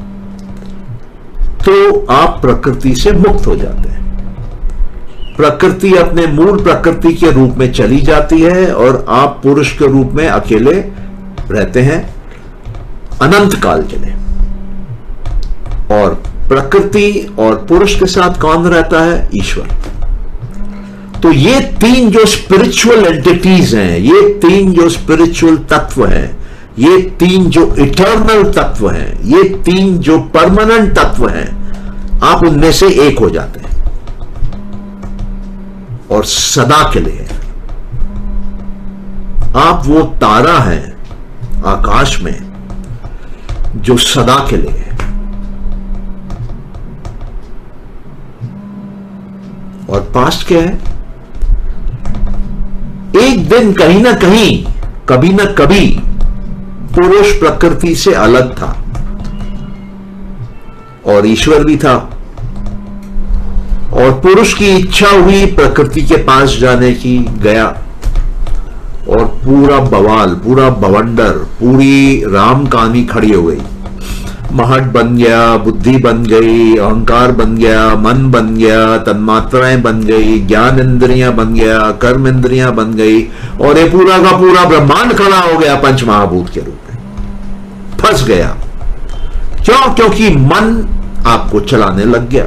तो आप प्रकृति से मुक्त हो जाते हैं। प्रकृति अपने मूल प्रकृति के रूप में चली जाती है और आप पुरुष के रूप में अकेले रहते हैं अनंत काल के लिए। और प्रकृति और पुरुष के साथ कौन रहता है? ईश्वर। तो ये 3 जो स्पिरिचुअल एंटिटीज हैं, ये 3 जो स्पिरिचुअल तत्व हैं, ये 3 जो इटर्नल तत्व हैं, ये 3 जो परमानेंट तत्व हैं, आप उनमें से एक हो जाते हैं और सदा के लिए आप वो तारा हैं आकाश में जो सदा के लिए है। और पास्ट क्या है? एक दिन कहीं ना कहीं, कभी ना कभी पुरुष प्रकृति से अलग था और ईश्वर भी था, और पुरुष की इच्छा हुई प्रकृति के पास जाने की, गया, और पूरा बवाल, पूरा बवंडर, पूरी राम कहानी खड़ी हो गई। महट बन गया, बुद्धि बन गई, अहंकार बन गया, मन बन गया, तन्मात्राएं बन गई, ज्ञान इंद्रियां बन गया, कर्म इंद्रियां बन गई, और ये पूरा का पूरा ब्रह्मांड खड़ा हो गया पंच महाभूत के रूप में, फंस गया। क्यों? क्योंकि मन आपको चलाने लग गया,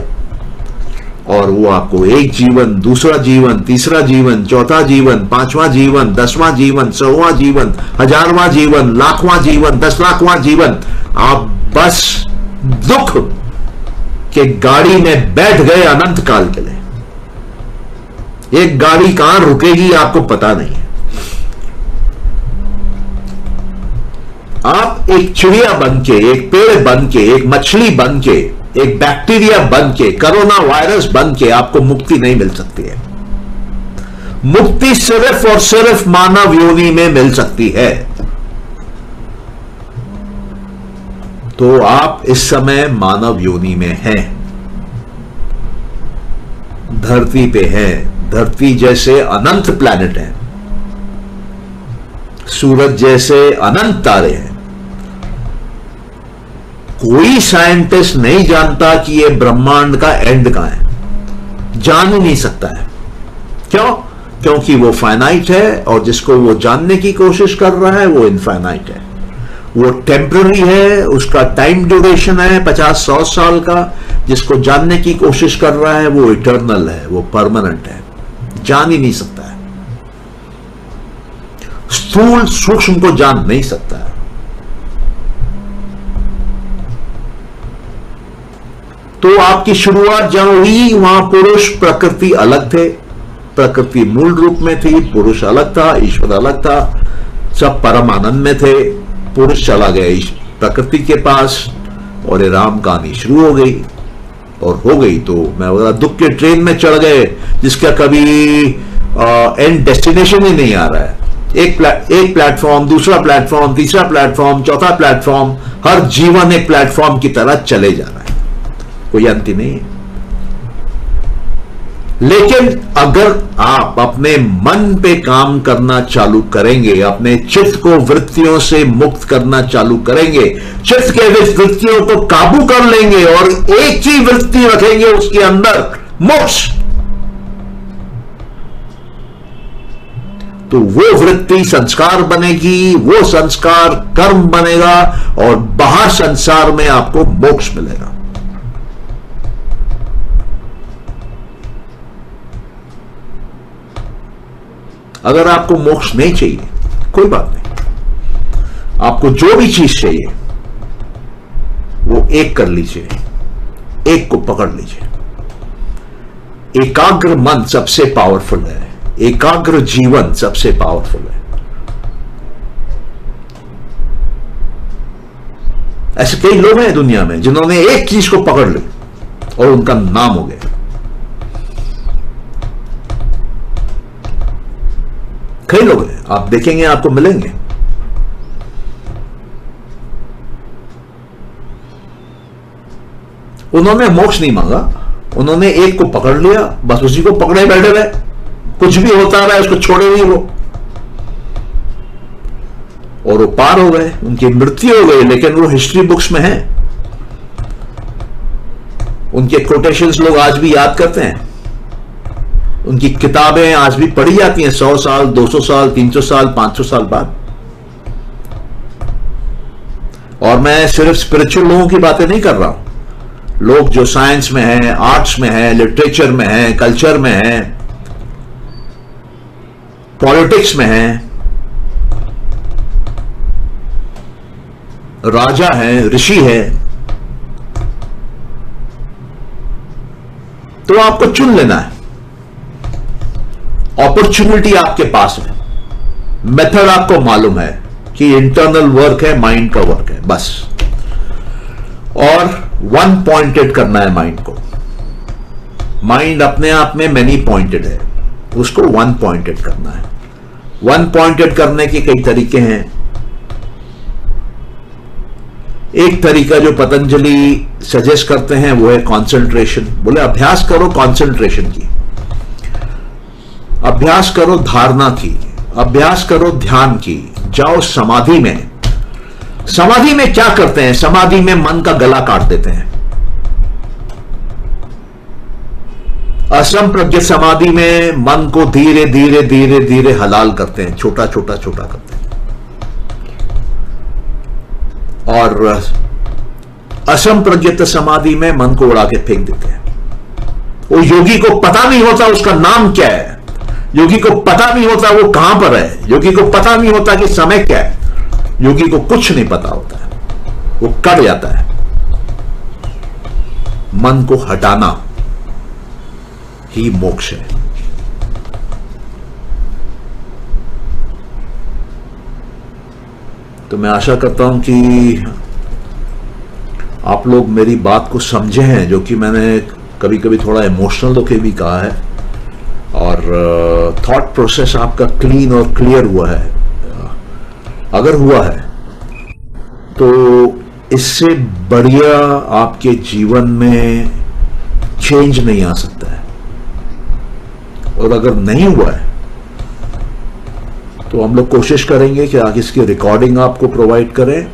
और वो आपको एक जीवन, दूसरा जीवन, तीसरा जीवन, चौथा जीवन, पांचवां जीवन, 10वां जीवन, 100वां जीवन, 1000वां जीवन, लाखवां जीवन, 10 लाखवां जीवन, आप बस दुख के गाड़ी में बैठ गए अनंत काल के लिए। एक गाड़ी कहां रुकेगी आपको पता नहीं है। आप एक चिड़िया बन के, एक पेड़ बन के, एक मछली बन के, एक बैक्टीरिया बन के, कोरोना वायरस बन के आपको मुक्ति नहीं मिल सकती है। मुक्ति सिर्फ और सिर्फ मानव योनि में मिल सकती है। तो आप इस समय मानव योनि में हैं, धरती पे हैं। धरती जैसे अनंत प्लैनेट हैं, सूरज जैसे अनंत तारे हैं। कोई साइंटिस्ट नहीं जानता कि यह ब्रह्मांड का एंड कहां है, जान ही नहीं सकता है। क्यों? क्योंकि वो फाइनाइट है, और जिसको वो जानने की कोशिश कर रहा है वो इनफाइनाइट है। वो टेम्पररी है, उसका टाइम ड्यूरेशन है 50-100 साल का। जिसको जानने की कोशिश कर रहा है वो इटर्नल है, वो परमानेंट है, जान ही नहीं सकता है। स्थूल सूक्ष्म को जान नहीं सकता है। तो आपकी शुरुआत जहां हुई वहां पुरुष प्रकृति अलग थे, प्रकृति मूल रूप में थी, पुरुष अलग था, ईश्वर अलग था, सब परम आनंद में थे। पुरुष चला गया प्रकृति के पास, और ये राम कहानी शुरू हो गई। और हो गई तो मैं बोला दुख के ट्रेन में चढ़ गए, जिसका कभी एंड डेस्टिनेशन ही नहीं आ रहा है। एक प्लेटफॉर्म, दूसरा प्लेटफॉर्म, तीसरा प्लेटफॉर्म, चौथा प्लेटफॉर्म, हर जीवन एक प्लेटफॉर्म की तरह चले जा रहा है, कोई अंत नहीं है। लेकिन अगर आप अपने मन पे काम करना चालू करेंगे, अपने चित्त को वृत्तियों से मुक्त करना चालू करेंगे, चित्त के वृत्तियों को काबू कर लेंगे और एक ही वृत्ति रखेंगे उसके अंदर, मोक्ष, तो वो वृत्ति संस्कार बनेगी, वो संस्कार कर्म बनेगा, और बाहर संसार में आपको मोक्ष मिलेगा। अगर आपको मोक्ष नहीं चाहिए, कोई बात नहीं, आपको जो भी चीज चाहिए वो एक कर लीजिए, एक को पकड़ लीजिए। एकाग्र मन सबसे पावरफुल है, एकाग्र जीवन सबसे पावरफुल है। ऐसे कई लोग हैं दुनिया में जिन्होंने एक चीज को पकड़ ली और उनका नाम हो गया। कई लोग हैं, आप देखेंगे, आपको मिलेंगे। उन्होंने मोक्ष नहीं मांगा, उन्होंने एक को पकड़ लिया, बस उसी को पकड़े बैठे रहे, कुछ भी होता रहा उसको छोड़े नहीं वो, और वो पार हो गए, उनकी मृत्यु हो गई। लेकिन वो हिस्ट्री बुक्स में है, उनके कोटेशंस लोग आज भी याद करते हैं, उनकी किताबें आज भी पढ़ी जाती हैं 100 साल, 200 साल, 300 साल, 500 साल बाद। और मैं सिर्फ स्पिरिचुअल लोगों की बातें नहीं कर रहा हूं, लोग जो साइंस में हैं, आर्ट्स में हैं, लिटरेचर में हैं, कल्चर में हैं, पॉलिटिक्स में हैं, राजा हैं, ऋषि हैं, तो आपको चुन लेना है। अपॉर्चुनिटी आपके पास है, मेथड आपको मालूम है कि इंटरनल वर्क है, माइंड का वर्क है बस, और वन पॉइंटेड करना है माइंड को। माइंड अपने आप में मैनी पॉइंटेड है, उसको वन पॉइंटेड करना है। वन पॉइंटेड करने के कई तरीके हैं। एक तरीका जो पतंजलि सजेस्ट करते हैं वो है कंसंट्रेशन। बोले अभ्यास करो कंसंट्रेशन की, अभ्यास करो धारणा की, अभ्यास करो ध्यान की, जाओ समाधि में। समाधि में क्या करते हैं? समाधि में मन का गला काट देते हैं। असंप्रज्ञ समाधि में मन को धीरे धीरे धीरे धीरे हलाल करते हैं, छोटा छोटा छोटा करते हैं। और असंप्रज्ञित समाधि में मन को उड़ा के फेंक देते हैं। वो योगी को पता नहीं होता उसका नाम क्या है, योगी को पता नहीं होता वो कहां पर है, योगी को पता नहीं होता कि समय क्या है, योगी को कुछ नहीं पता होता है, वो कट जाता है। मन को हटाना ही मोक्ष है। तो मैं आशा करता हूं कि आप लोग मेरी बात को समझे हैं, जो कि मैंने कभी कभी थोड़ा इमोशनल होके भी कहा है, और थॉट प्रोसेस आपका क्लीन और क्लियर हुआ है। अगर हुआ है तो इससे बढ़िया आपके जीवन में चेंज नहीं आ सकता है। और अगर नहीं हुआ है तो हम लोग कोशिश करेंगे कि आगे इसकी रिकॉर्डिंग आपको प्रोवाइड करें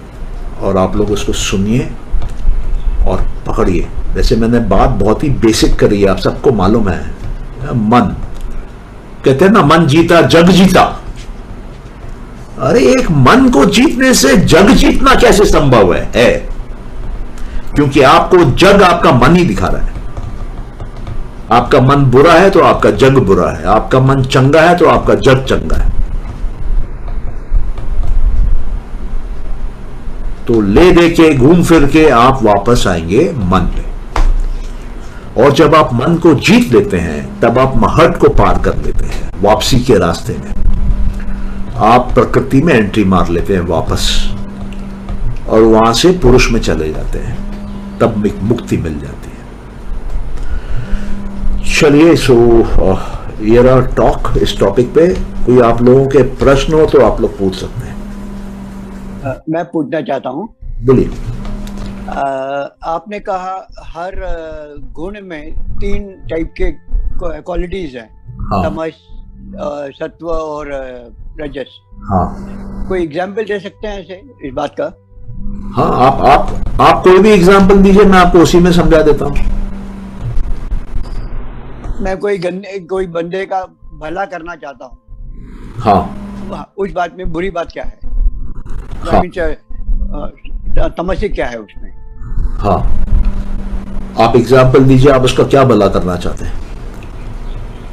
और आप लोग उसको सुनिए और पकड़िए। वैसे मैंने बात बहुत ही बेसिक करी है, आप सबको मालूम है। मन कहते हैं ना, मन जीता जग जीता। अरे एक मन को जीतने से जग जीतना कैसे संभव है? क्योंकि आपको जग आपका मन ही दिखा रहा है। आपका मन बुरा है तो आपका जग बुरा है, आपका मन चंगा है तो आपका जग चंगा है। तो ले दे के घूम फिर के आप वापस आएंगे मन पे। और जब आप मन को जीत लेते हैं तब आप महट को पार कर लेते हैं। वापसी के रास्ते में आप प्रकृति में एंट्री मार लेते हैं वापस, और वहां से पुरुष में चले जाते हैं, तब मुक्ति मिल जाती है। चलिए, सो ये रहा टॉक इस टॉपिक पे। कोई आप लोगों के प्रश्न हो तो आप लोग पूछ सकते हैं। मैं पूछना चाहता हूँ। बोलिए। आपने कहा हर गुण में 3 टाइप के क्वालिटीज हैं। हाँ। तमस, सत्व और रजस। हाँ। कोई एग्जाम्पल दे सकते हैं ऐसे इस बात का? हाँ, आप कोई भी एग्जाम्पल दीजिए, मैं आपको उसी में समझा देता हूँ। मैं कोई बंदे का भला करना चाहता हूँ। हाँ। उस बात में बुरी बात क्या है? हाँ। तमसिक क्या है उसमें? हाँ, आप एग्जाम्पल दीजिए, आप उसका क्या भला करना चाहते हैं?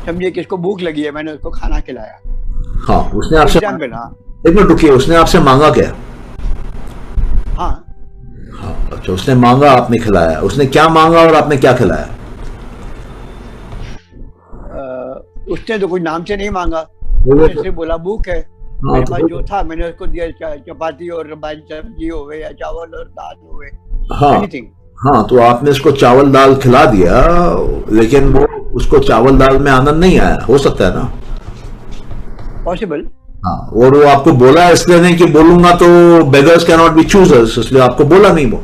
समझिए कि इसको भूख लगी है, मैंने उसको खाना खिलाया। हाँ, उसने आपसे एग्जाम्पल। हाँ, एक मिनट रुकिए, उसने आपसे मांगा क्या? हाँ। हाँ, अच्छा, उसने मांगा, आपने खिलाया। उसने क्या मांगा और आपने क्या खिलाया? उसने तो कोई नाम से नहीं मांगा, उसने बोला भूख है। मेरे पास जो था मैंने उसको दिया, चपाती और सब्जी हो गए या चावल और दाल हो गए। हाँ। हाँ, तो आपने उसको चावल दाल खिला दिया, लेकिन वो उसको चावल दाल में आनंद नहीं आया। हो सकता है ना? पॉसिबल। हाँ, और वो आपको बोला इसलिए नहीं कि बोलूंगा तो beggars can not be choosers, इसलिए आपको बोला नहीं। वो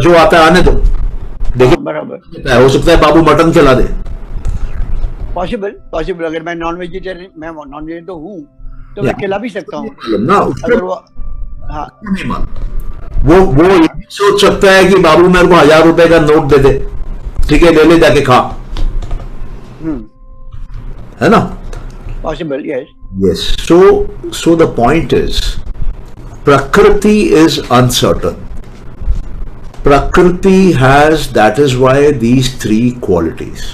जो आता है आने दो। देखिए, बराबर हो सकता है बाबू मटन खिला दे। पॉसिबल। अगर मैं नॉन वेजिटेरियन, मैं नॉन वेजिटेरियन तो हूँ, तो मैं खिला भी सकता हूँ ना। अगर वो, हाँ, वो ये सोच सकता है कि बाबू मेरे को 1000 रुपए का नोट दे दे, ठीक है, ले ले जाके खा, है ना? Possible, yes. So the point is, Prakriti is uncertain. Prakriti has, that is why these 3 qualities.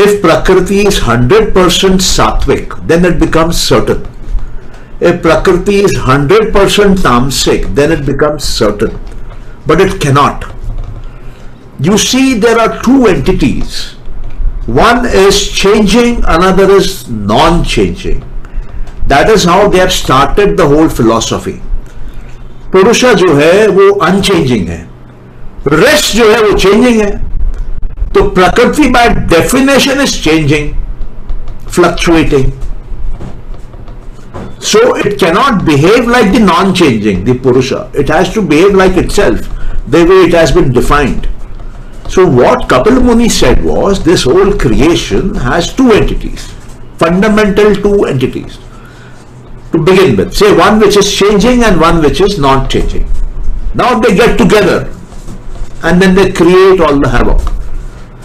If Prakriti is 100% sattvic, then it becomes certain. If Prakriti is 100% tamasic, then it becomes certain. But it cannot. You see, there are 2 entities. One is changing, another is non-changing. That is how they have started the whole philosophy. पुरुषा जो है वो unchanging है, rest जो है वो changing है। तो Prakriti by definition is changing, fluctuating, so it cannot behave like the non changing the Purusha. It has to behave like itself the way it has been defined. So what Kapil Muni said was, this whole creation has 2 entities. fundamental two entities to begin with. Say one which is changing and one which is not changing. Now they get together and then they create all the havoc.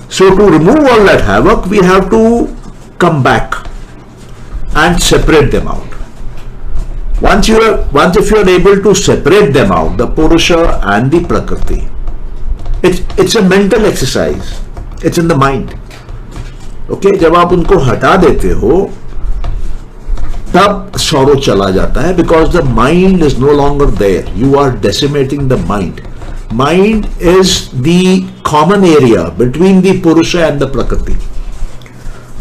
So to remove all that havoc, we have to come back and separate them out. Once if you are able to separate them out, the Purusha and the Prakriti, it's a mental exercise. It's in the mind. Okay, जब आप उनको हटा देते हो तब sorrow चला जाता है, because the mind is no longer there. You are decimating the mind. Mind is the common area between the Purusha and the Prakriti.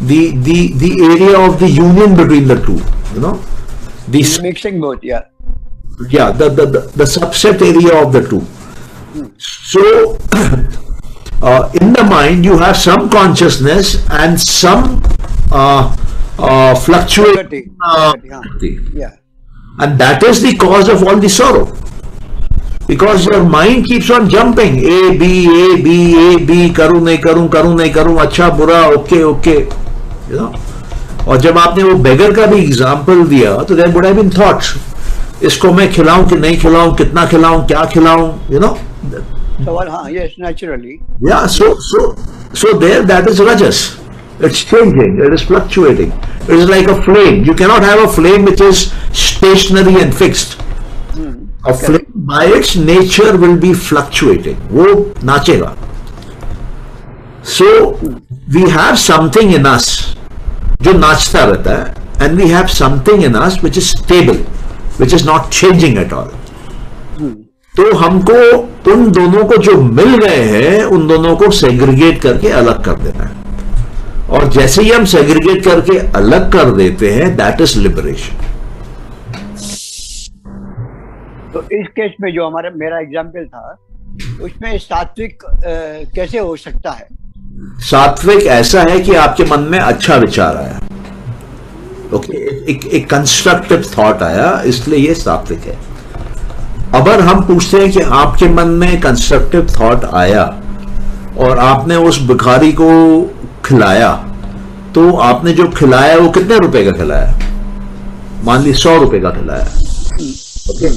The area of the union between the two, you know, the mixing both, yeah, the subset area of the two. So in the mind you have some consciousness and some fluctuating, and that is the cause of all the sorrow, because your mind keeps on jumping, A B, करूं नहीं करूं, अच्छा बुरा, okay, you know. और जब आपने वो बेगर का भी एग्जाम्पल दिया तो there would have been thoughts, इसको मैं खिलाऊं कि नहीं खिलाऊं, कितना खिलाऊं, क्या खिलाऊं, you know. सवाल, हाँ, yes, naturally. Yeah, so there, that is rajas. It's changing, it is fluctuating. It is like a flame. You cannot have a flame which is stationary and fixed. A flame by its nature will be fluctuating. वो नाचेगा. So we have something in us जो नाचता रहता है, and we have something in us which is stable, which is not changing at all. तो हमको उन दोनों को जो मिल गए हैं उन दोनों को सेग्रीगेट करके अलग कर देना है, और जैसे ही हम सेग्रीगेट करके अलग कर देते हैं, दैट इज लिबरेशन. तो इस केस में जो मेरा एग्जाम्पल था, उसमें सात्विक कैसे हो सकता है? सात्विक ऐसा है कि आपके मन में अच्छा विचार आया, ओके, एक कंस्ट्रक्टिव थॉट आया, इसलिए ये सात्विक है. अगर हम पूछते हैं कि आपके मन में कंस्ट्रक्टिव थॉट आया और आपने उस भिखारी को खिलाया, तो आपने जो खिलाया वो कितने रुपए का खिलाया? मान ली 100 रुपए का खिलाया, ओके.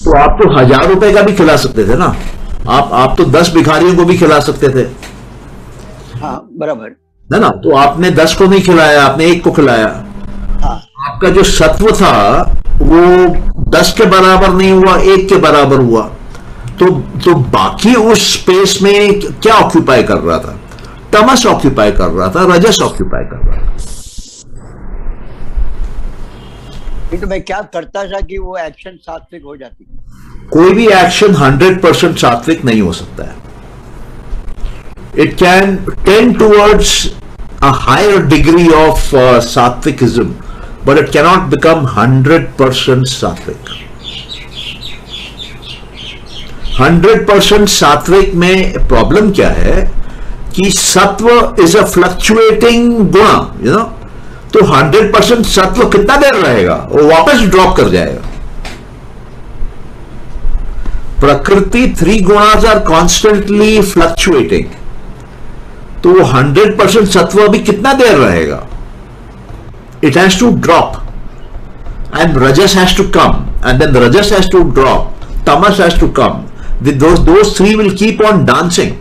तो आप तो 1000 रुपए का भी खिला सकते थे ना. आप तो 10 भिखारियों को भी खिला सकते थे. हाँ, बराबर है ना. तो आपने 10 को नहीं खिलाया, आपने 1 को खिलाया. हाँ. आपका जो सत्व था वो 10 के बराबर नहीं हुआ, 1 के बराबर हुआ. तो बाकी उस स्पेस में क्या ऑक्यूपाई कर रहा था? तमस ऑक्यूपाई कर रहा था, रजस ऑक्यूपाई कर रहा था. तो मैं क्या करता था कि वो एक्शन सात्विक हो जाती? कोई भी एक्शन 100% सात्विक नहीं हो सकता है. It can tend towards a higher degree of sattvikism, but it cannot become 100% sattvic. 100% सात्विक में प्रॉब्लम क्या है कि सत्व इज अ फ्लक्चुएटिंग गुण, यू नो. तो 100% सत्व कितना देर रहेगा? वो वापस ड्रॉप कर जाएगा. प्रकृति 3 गुणास आर कॉन्स्टेंटली फ्लक्चुएटिंग. तो 100% सत्व अभी कितना देर रहेगा? It has to drop, and rajas has to come, and then rajas has to drop, tamas has to come. Those three will keep on dancing.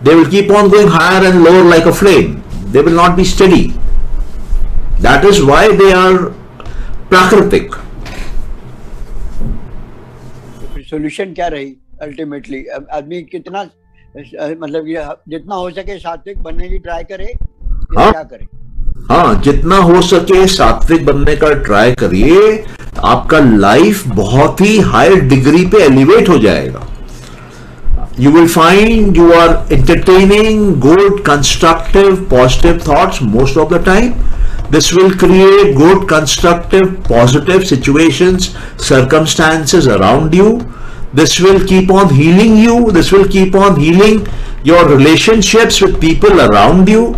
They will keep on going higher and lower like a flame. They will not be steady. That is why they are prakritik. Solution क्या रही ultimately? आदमी कितना, मतलब ये जितना हो सके सात्विक बनने की ट्राई करे, क्या करे? हाँ, जितना हो सके सात्विक बनने का ट्राई करिए. आपका लाइफ बहुत ही हायर डिग्री पे एलिवेट हो जाएगा. You will find you are entertaining good, constructive, positive thoughts most of the time. This will create good, constructive, positive situations, circumstances around you. This will keep on healing you. This will keep on healing your relationships with people around you.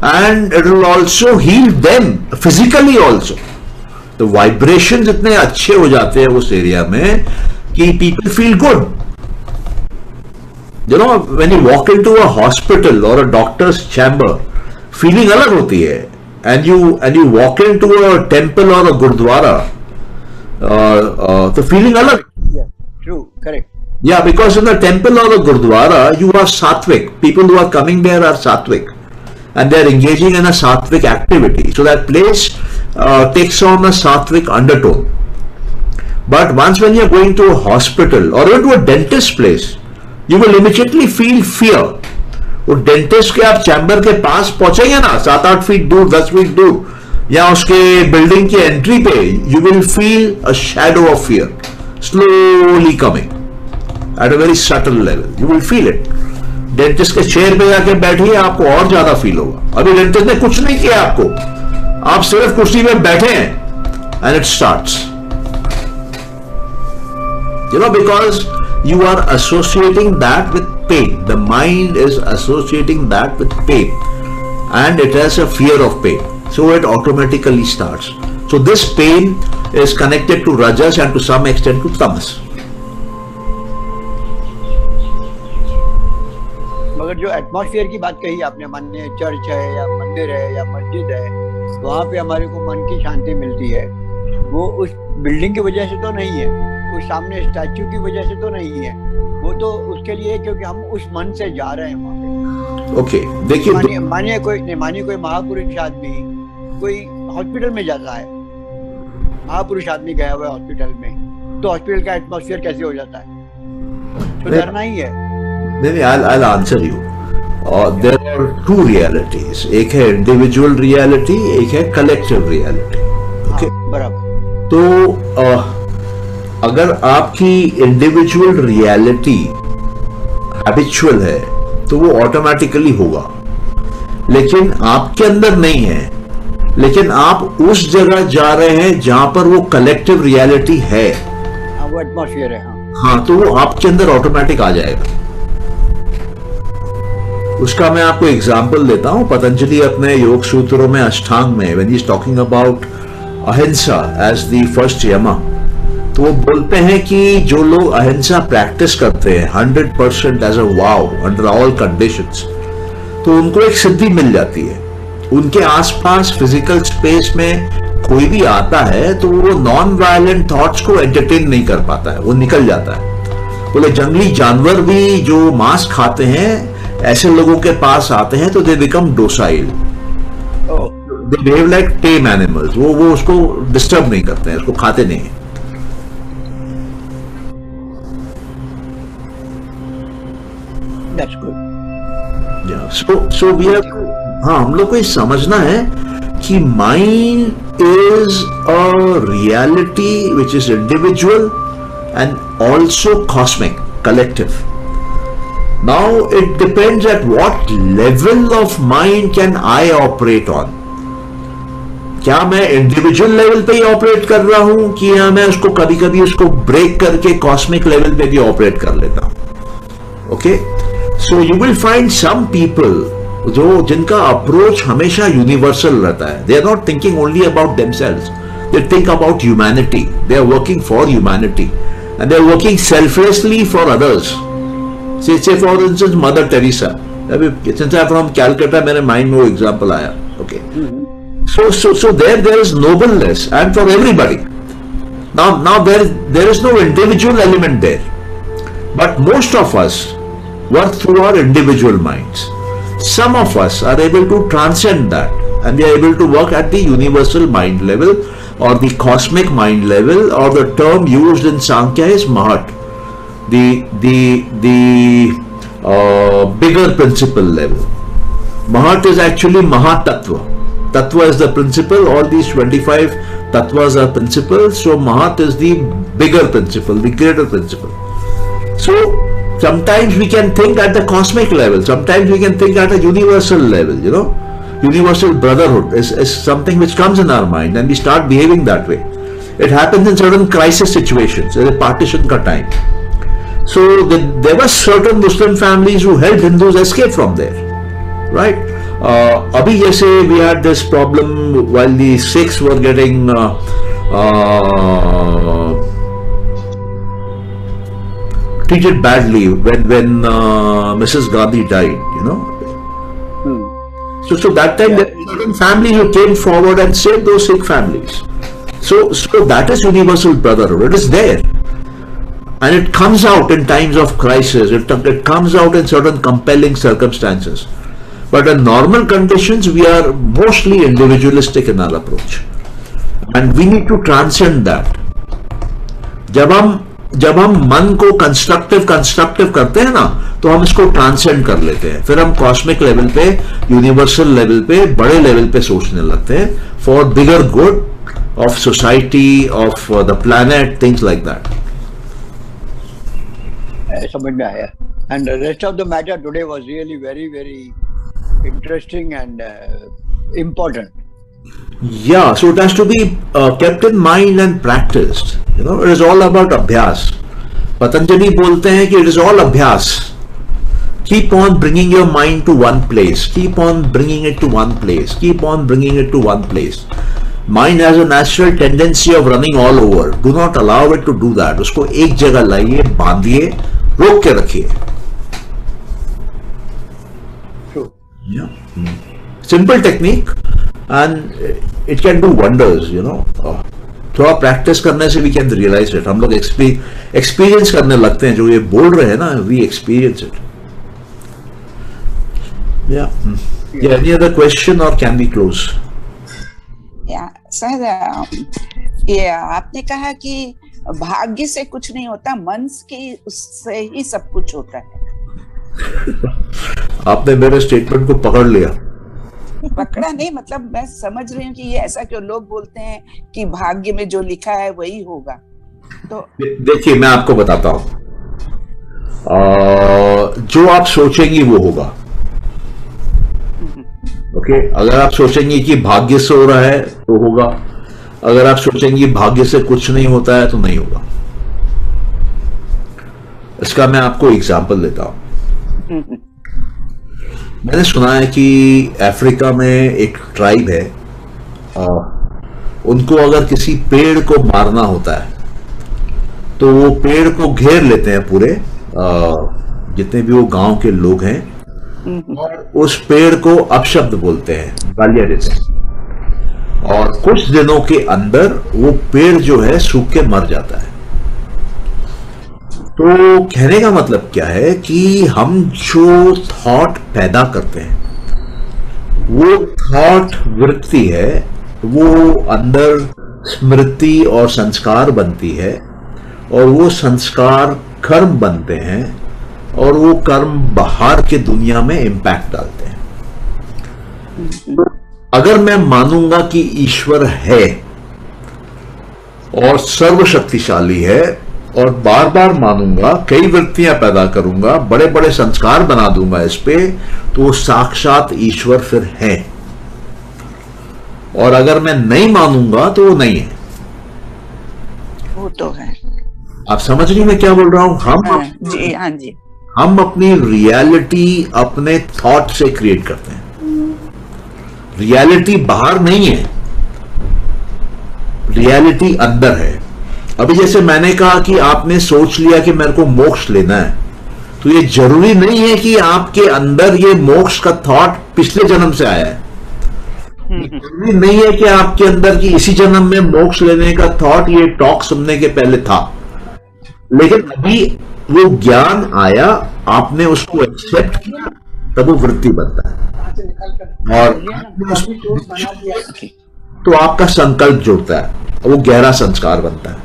And it will also heal them physically also. The vibrations इतने अच्छे हो जाते हैं उस area में कि people feel good. You know, when you walk into a hospital or a doctor's chamber, feeling अलग होती है. And you walk into a temple और अ गुरुद्वारा, तो फीलिंग अलग. True, correct. Yeah, because in the temple or the Gurdwara, you are sattvic. People who are coming there are sattvic, and they are engaging in a sattvic activity. So that place takes on a sattvic undertone. But once when you are going to a hospital or into a dentist place, you will immediately feel fear. वो dentist के आप chamber के पास पहुंचेंगे ना, 7-8 feet दूर, 10 feet दूर, या उसके बिल्डिंग की एंट्री पे, you will feel a shadow of fear slowly coming. At a very subtle level, you will feel it. Dentist के चेयर पे जाके बैठिए, आपको और ज्यादा फील होगा. अभी डेंटिस्ट ने कुछ नहीं किया आपको, आप सिर्फ कुर्सी पे बैठे हैं, and it starts. You know, because you are associating that with pain. The mind is associating that with pain, and it has a fear of pain. So it automatically starts. So this pain is connected to rajas and to some extent to tamas. मगर जो atmosphere की बात कही आपने, मानिए church है या मंदिर है या मस्जिद है, वहाँ पे हमारे को मन की शांति मिलती है. वो उस बिल्डिंग की वजह से तो नहीं है, उस सामने स्टैच्यू की वजह से तो नहीं है, वो तो उसके लिए क्योंकि हम उस मन से जा रहे हैं वहाँ पे. ओके, देखिए, मानिए कोई महापुरुष आदमी कोई हॉस्पिटल में जाता है, महापुरुष आदमी गया हुआ है हॉस्पिटल में, तो हॉस्पिटल का एटमॉस्फेयर कैसे हो जाता है? सुधरना ही है. नहीं, I'll answer you. There are two realities. एक है individual reality, एक है collective reality. Okay? बराबर. तो अगर आपकी individual reality habitual है, तो वो automatically होगा. लेकिन आपके अंदर नहीं है, लेकिन आप उस जगह जा रहे हैं जहां पर वो collective reality है. वो एटमॉस्फेयर है. हाँ, तो वो आपके अंदर ऑटोमेटिक आ जाएगा. उसका मैं आपको एग्जाम्पल देता हूं. पतंजलि अपने योग सूत्रों में अष्टांग में, when he is talking about अहिंसा एज द फर्स्ट यमा, तो वो बोलते हैं कि जो लोग अहिंसा प्रैक्टिस करते हैं 100% as a wow under all conditions, तो उनको एक सिद्धि मिल जाती है. उनके आसपास फिजिकल स्पेस में कोई भी आता है तो वो नॉन वायलेंट थॉट्स को एंटरटेन नहीं कर पाता है, वो निकल जाता है. बोले जंगली जानवर भी जो मांस खाते हैं, ऐसे लोगों के पास आते हैं तो they become docile, they behave like time animals. वो उसको डिस्टर्ब नहीं करते हैं, उसको खाते नहीं. That's good. So we have, हाँ, हम लोग को ये समझना है कि mind is a reality which is individual and also cosmic, collective. Now it depends at what level of mind can I operate on. क्या मैं इंडिविजुअल लेवल पे ही ऑपरेट कर रहा हूं कि या मैं उसको कभी कभी उसको ब्रेक करके कॉस्मिक लेवल पे भी ऑपरेट कर लेता हूं. Okay, so you will find some people जो जिनका अप्रोच हमेशा यूनिवर्सल रहता है. They are not thinking only about themselves, they think about humanity. They are working for humanity and they are working selflessly for others. Say for instance Mother Teresa. Since I am from Calcutta, मेरे mind में वो example आया. Okay. So there is nobleness and for everybody. Now there is no individual element there. But most of us work through our individual minds. Some of us are able to transcend that and they are able to work at the universal mind level or the cosmic mind level, or the term used in Sankhya is Mahat, the bigger principle level. Mahat is actually Mahatattva. Tattva is the principle. All these 25 tattvas are principles. So Mahat is the bigger principle, the greater principle. So sometimes we can think at the cosmic level. Sometimes we can think at a universal level. You know. Universal brotherhood is something which comes in our mind and we start behaving that way. It happens in certain crisis situations, in a partition ka time. So there were certain Muslim families who helped Hindus escape from there, right? Abhi jaise we had this problem while the Sikhs were getting treated badly when Mrs. Gandhi died, you know. So that time there were certain families who came forward and saved those sick families. So that is universal brotherhood. It is there. And it comes out in times of crisis. It comes out in certain compelling circumstances. But in normal conditions, we are mostly individualistic in our approach. And we need to transcend that. जब हम मन को constructive करते हैं ना, तो हम इसको ट्रांसेंड कर लेते हैं. फिर हम कॉस्मिक लेवल पे, यूनिवर्सल लेवल पे, बड़े लेवल पे सोचने लगते हैं for bigger good of society, of the planet, things like that. समझ में आया. And the rest of the matter today was really very very interesting and important. Yeah, so it has to be kept in mind and practiced. You know, it is all about abhyas. Patanjali बोलते हैं कि it is all abhyas. Keep on bringing your mind to one place. Keep on bringing it to one place. Keep on bringing it to one place. Mind has a natural tendency of running all over. Do not allow it to do that. उसको एक जगह लाइए, बांधिए, रोक के रखिए. True. Yeah. Simple technique. And it can do wonders, you know. थोड़ा practice करने से we can realize it. हम लोग एक्सपीरियंस करने लगते हैं. जो ये बोल रहे हैं ना, we experience it. Yeah. Any other question or can we close? Yeah, sir, ये आपने कहा कि भाग्य से कुछ नहीं होता, मन की उससे ही सब कुछ होता है. आपने मेरे स्टेटमेंट को पकड़ लिया. पकड़ा नहीं, मतलब मैं समझ रही हूँ कि ये ऐसा क्यों लोग बोलते हैं कि भाग्य में जो लिखा है वही होगा. तो देखिए, मैं आपको बताता हूँ, जो आप सोचेंगी वो होगा. ओके, अगर आप सोचेंगी कि भाग्य से हो रहा है तो होगा. अगर आप सोचेंगी भाग्य से कुछ नहीं होता है तो नहीं होगा. इसका मैं आपको एग्जांपल देता हूं. मैंने सुना है कि अफ्रीका में एक ट्राइब है, उनको अगर किसी पेड़ को मारना होता है तो वो पेड़ को घेर लेते हैं पूरे, जितने भी वो गांव के लोग हैं, और उस पेड़ को अपशब्द बोलते हैं, गालियां देते हैं, और कुछ दिनों के अंदर वो पेड़ जो है सूख के मर जाता है. तो कहने का मतलब क्या है कि हम जो थॉट पैदा करते हैं, वो थॉट वृत्ति है, वो अंदर स्मृति और संस्कार बनती है, और वो संस्कार कर्म बनते हैं, और वो कर्म बाहर के दुनिया में इंपैक्ट डालते हैं. तो अगर मैं मानूंगा कि ईश्वर है और सर्वशक्तिशाली है, और बार बार मानूंगा, कई वृत्तियां पैदा करूंगा, बड़े बड़े संस्कार बना दूंगा इस पे, तो साक्षात ईश्वर फिर है. और अगर मैं नहीं मानूंगा तो वो नहीं है. वो तो है. आप समझ रही मैं क्या बोल रहा हूं? जी हाँ जी. हम अपनी रियलिटी अपने थॉट से क्रिएट करते हैं. रियलिटी बाहर नहीं है, रियलिटी अंदर है. अभी जैसे मैंने कहा कि आपने सोच लिया कि मेरे को मोक्ष लेना है, तो ये जरूरी नहीं है कि आपके अंदर ये मोक्ष का थॉट पिछले जन्म से आया है. जरूरी नहीं है कि आपके अंदर की इसी जन्म में मोक्ष लेने का थॉट ये टॉक सुनने के पहले था. लेकिन अभी वो ज्ञान आया, आपने उसको एक्सेप्ट किया, तब वो वृत्ति बनता है. और तो आपका संकल्प जुड़ता है, और वो गहरा संस्कार बनता है,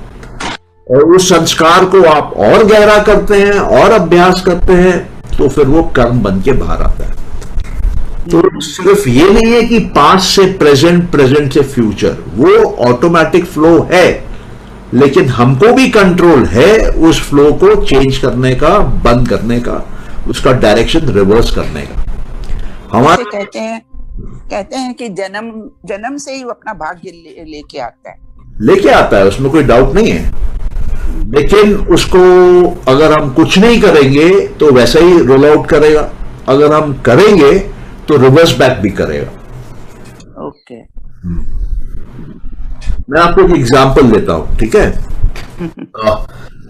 और उस संस्कार को आप और गहरा करते हैं और अभ्यास करते हैं, तो फिर वो कर्म बन के बाहर आता है. तो सिर्फ ये नहीं है कि पास्ट से प्रेजेंट, प्रेजेंट से फ्यूचर, वो ऑटोमेटिक फ्लो है, लेकिन हमको भी कंट्रोल है उस फ्लो को चेंज करने का, बंद करने का, उसका डायरेक्शन रिवर्स करने का. हमारे कहते हैं कि जन्म से ही वो अपना भाग्य लेके आता है, उसमें कोई डाउट नहीं है. लेकिन उसको अगर हम कुछ नहीं करेंगे तो वैसा ही रोल आउट करेगा, अगर हम करेंगे तो रिवर्स बैक भी करेगा. ओके. मैं आपको एक एग्जांपल देता हूं, ठीक है?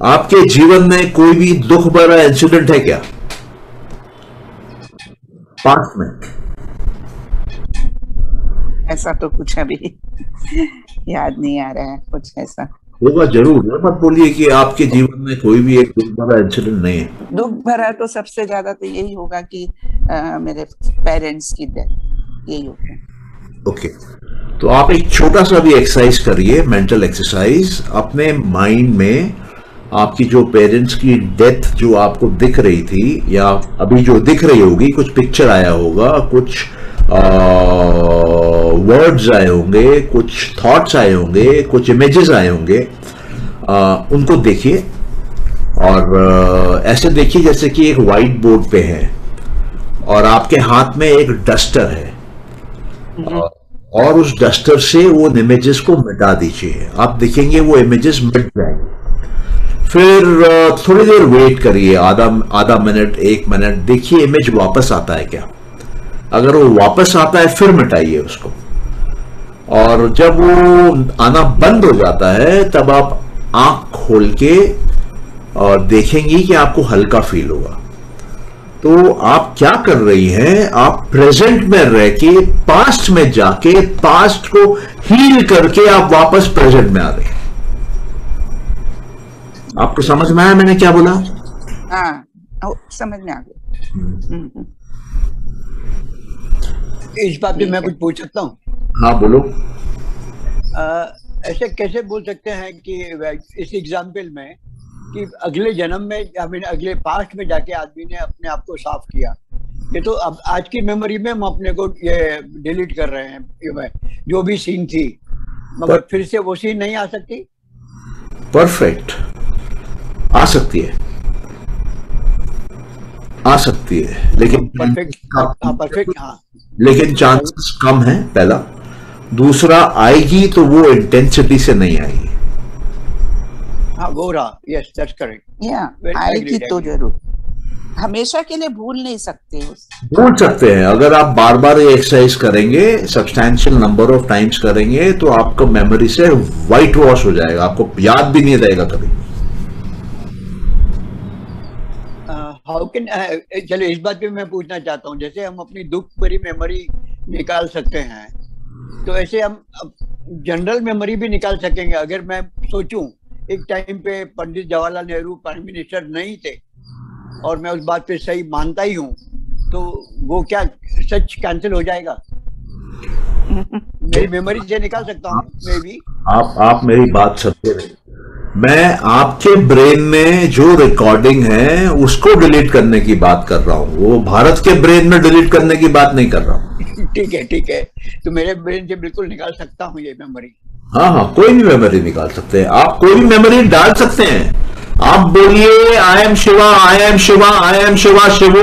आपके जीवन में कोई भी दुख भरा इंसिडेंट है क्या पास्ट में? ऐसा तो कुछ अभी याद नहीं आ रहा है, कुछ ऐसा होगा जरूर। मत बोलिए कि आपके जीवन में कोई भी एक दुख भरा इंसिडेंट नहीं है। दुख भरा तो सबसे ज्यादा तो यही होगा कि मेरे पेरेंट्स की डेथ, यही होगा। ओके, तो आप एक छोटा सा भी एक्सरसाइज करिए, मेंटल एक्सरसाइज। अपने माइंड में आपकी जो पेरेंट्स की डेथ जो आपको दिख रही थी या अभी जो दिख रही होगी, कुछ पिक्चर आया होगा, कुछ वर्ड्स आए होंगे, कुछ थॉट्स आए होंगे, कुछ इमेजेस आए होंगे, उनको देखिए और ऐसे देखिए जैसे कि एक व्हाइट बोर्ड पे है और आपके हाथ में एक डस्टर है और उस डस्टर से वो इमेजेस को मिटा दीजिए। आप देखेंगे वो इमेजेस मिट जाएंगे। फिर थोड़ी देर वेट करिए, आधा मिनट, 1 मिनट, देखिए इमेज वापस आता है क्या। अगर वो वापस आता है फिर मिटाइए उसको, और जब वो आना बंद हो जाता है तब आप आंख खोल के और देखेंगी कि आपको हल्का फील होगा। तो आप क्या कर रही हैं, आप प्रेजेंट में रह के पास्ट में जाके पास्ट को हील करके आप वापस प्रेजेंट में आ रहे हैं। आपको समझ में आया मैंने क्या बोला? हाँ, समझ में आ गया। इस बात पे मैं कुछ पूछ सकता हूँ? हाँ बोलो। ऐसे कैसे बोल सकते हैं कि इस एग्जाम्पल में कि अगले जन्म में या फिर अगले पास्ट में जाके आदमी ने अपने आप को साफ किया? ये तो अब आज की मेमोरी में हम अपने को ये डिलीट कर रहे हैं, जो भी सीन थी, मगर फिर से वो सीन नहीं आ सकती? परफेक्ट, आ सकती है, आ सकती है, लेकिन परफेक्ट हाँ, लेकिन चांसेस कम है, पहला। दूसरा, आएगी तो वो इंटेंसिटी से नहीं आएगी। हाँ वो रहा, यस दैट्स करेक्ट। या आएगी तो जरूर, हमेशा के लिए भूल नहीं सकते। भूल सकते हैं, अगर आप बार बार ये एक्सरसाइज करेंगे, सब्सटैंशियल नंबर ऑफ टाइम्स करेंगे, तो आपका मेमोरी से व्हाइट वॉश हो जाएगा, आपको याद भी नहीं रहेगा कभी। हाउ कैन, चलो इस बात पे मैं पूछना चाहता हूँ, जैसे हम अपनी दुख भरी मेमोरी निकाल सकते हैं, तो ऐसे हम जनरल मेमोरी भी निकाल सकेंगे? अगर मैं सोचूं एक टाइम पे पंडित जवाहरलाल नेहरू प्राइम मिनिस्टर नहीं थे और मैं उस बात पे सही मानता ही हूँ, तो वो क्या सच कैंसिल हो जाएगा? मेरी मेमोरी से निकाल सकता हूँ मे बी। आप मेरी बात समझे नहीं। मैं आपके ब्रेन में जो रिकॉर्डिंग है उसको डिलीट करने की बात कर रहा हूँ, वो भारत के ब्रेन में डिलीट करने की बात नहीं कर रहा हूँ। ठीक है, तो मेरे ब्रेन से बिल्कुल निकाल सकता हूँ ये मेमोरी? हाँ, कोई भी मेमोरी निकाल सकते हैं आप, कोई भी मेमोरी डाल सकते हैं। आप बोलिए I am Shiva, I am Shiva, I am Shiva, शिवो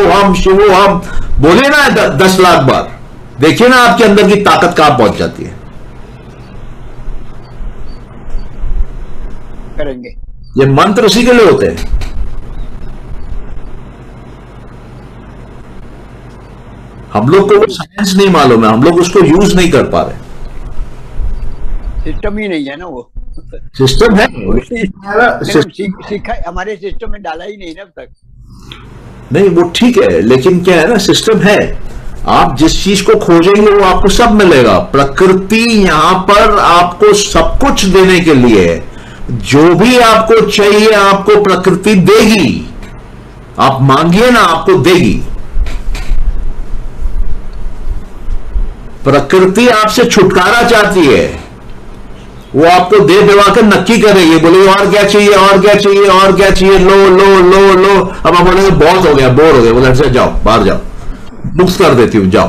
हम बोलिए ना 10 लाख बार, देखिए ना आपके अंदर की ताकत कहां पहुंच जाती है। करेंगे। ये मंत्र उसी के लिए होते हैं। हम लोग को वो साइंस नहीं मालूम है, हम लोग उसको यूज नहीं कर पा रहे। सिस्टम ही नहीं है ना, वो सिस्टम है, सीखा हमारे सिस्टम में डाला ही नहीं ना अब तक। नहीं वो ठीक है, लेकिन क्या है ना, सिस्टम है। आप जिस चीज को खोजेंगे वो आपको सब मिलेगा। प्रकृति यहां पर आपको सब कुछ देने के लिए है, जो भी आपको चाहिए आपको प्रकृति देगी। आप मांगिए ना, आपको देगी। प्रकृति आपसे छुटकारा चाहती है, वो आपको दे देवा कर नक्की करेगी, बोलेगी और क्या चाहिए, और क्या चाहिए, और क्या चाहिए, लो लो लो लो। अब आप बोलेंगे बहुत हो गया, बोर हो गया, बोले से जाओ बाहर जाओ, मुक्त कर देती हूं, जाओ।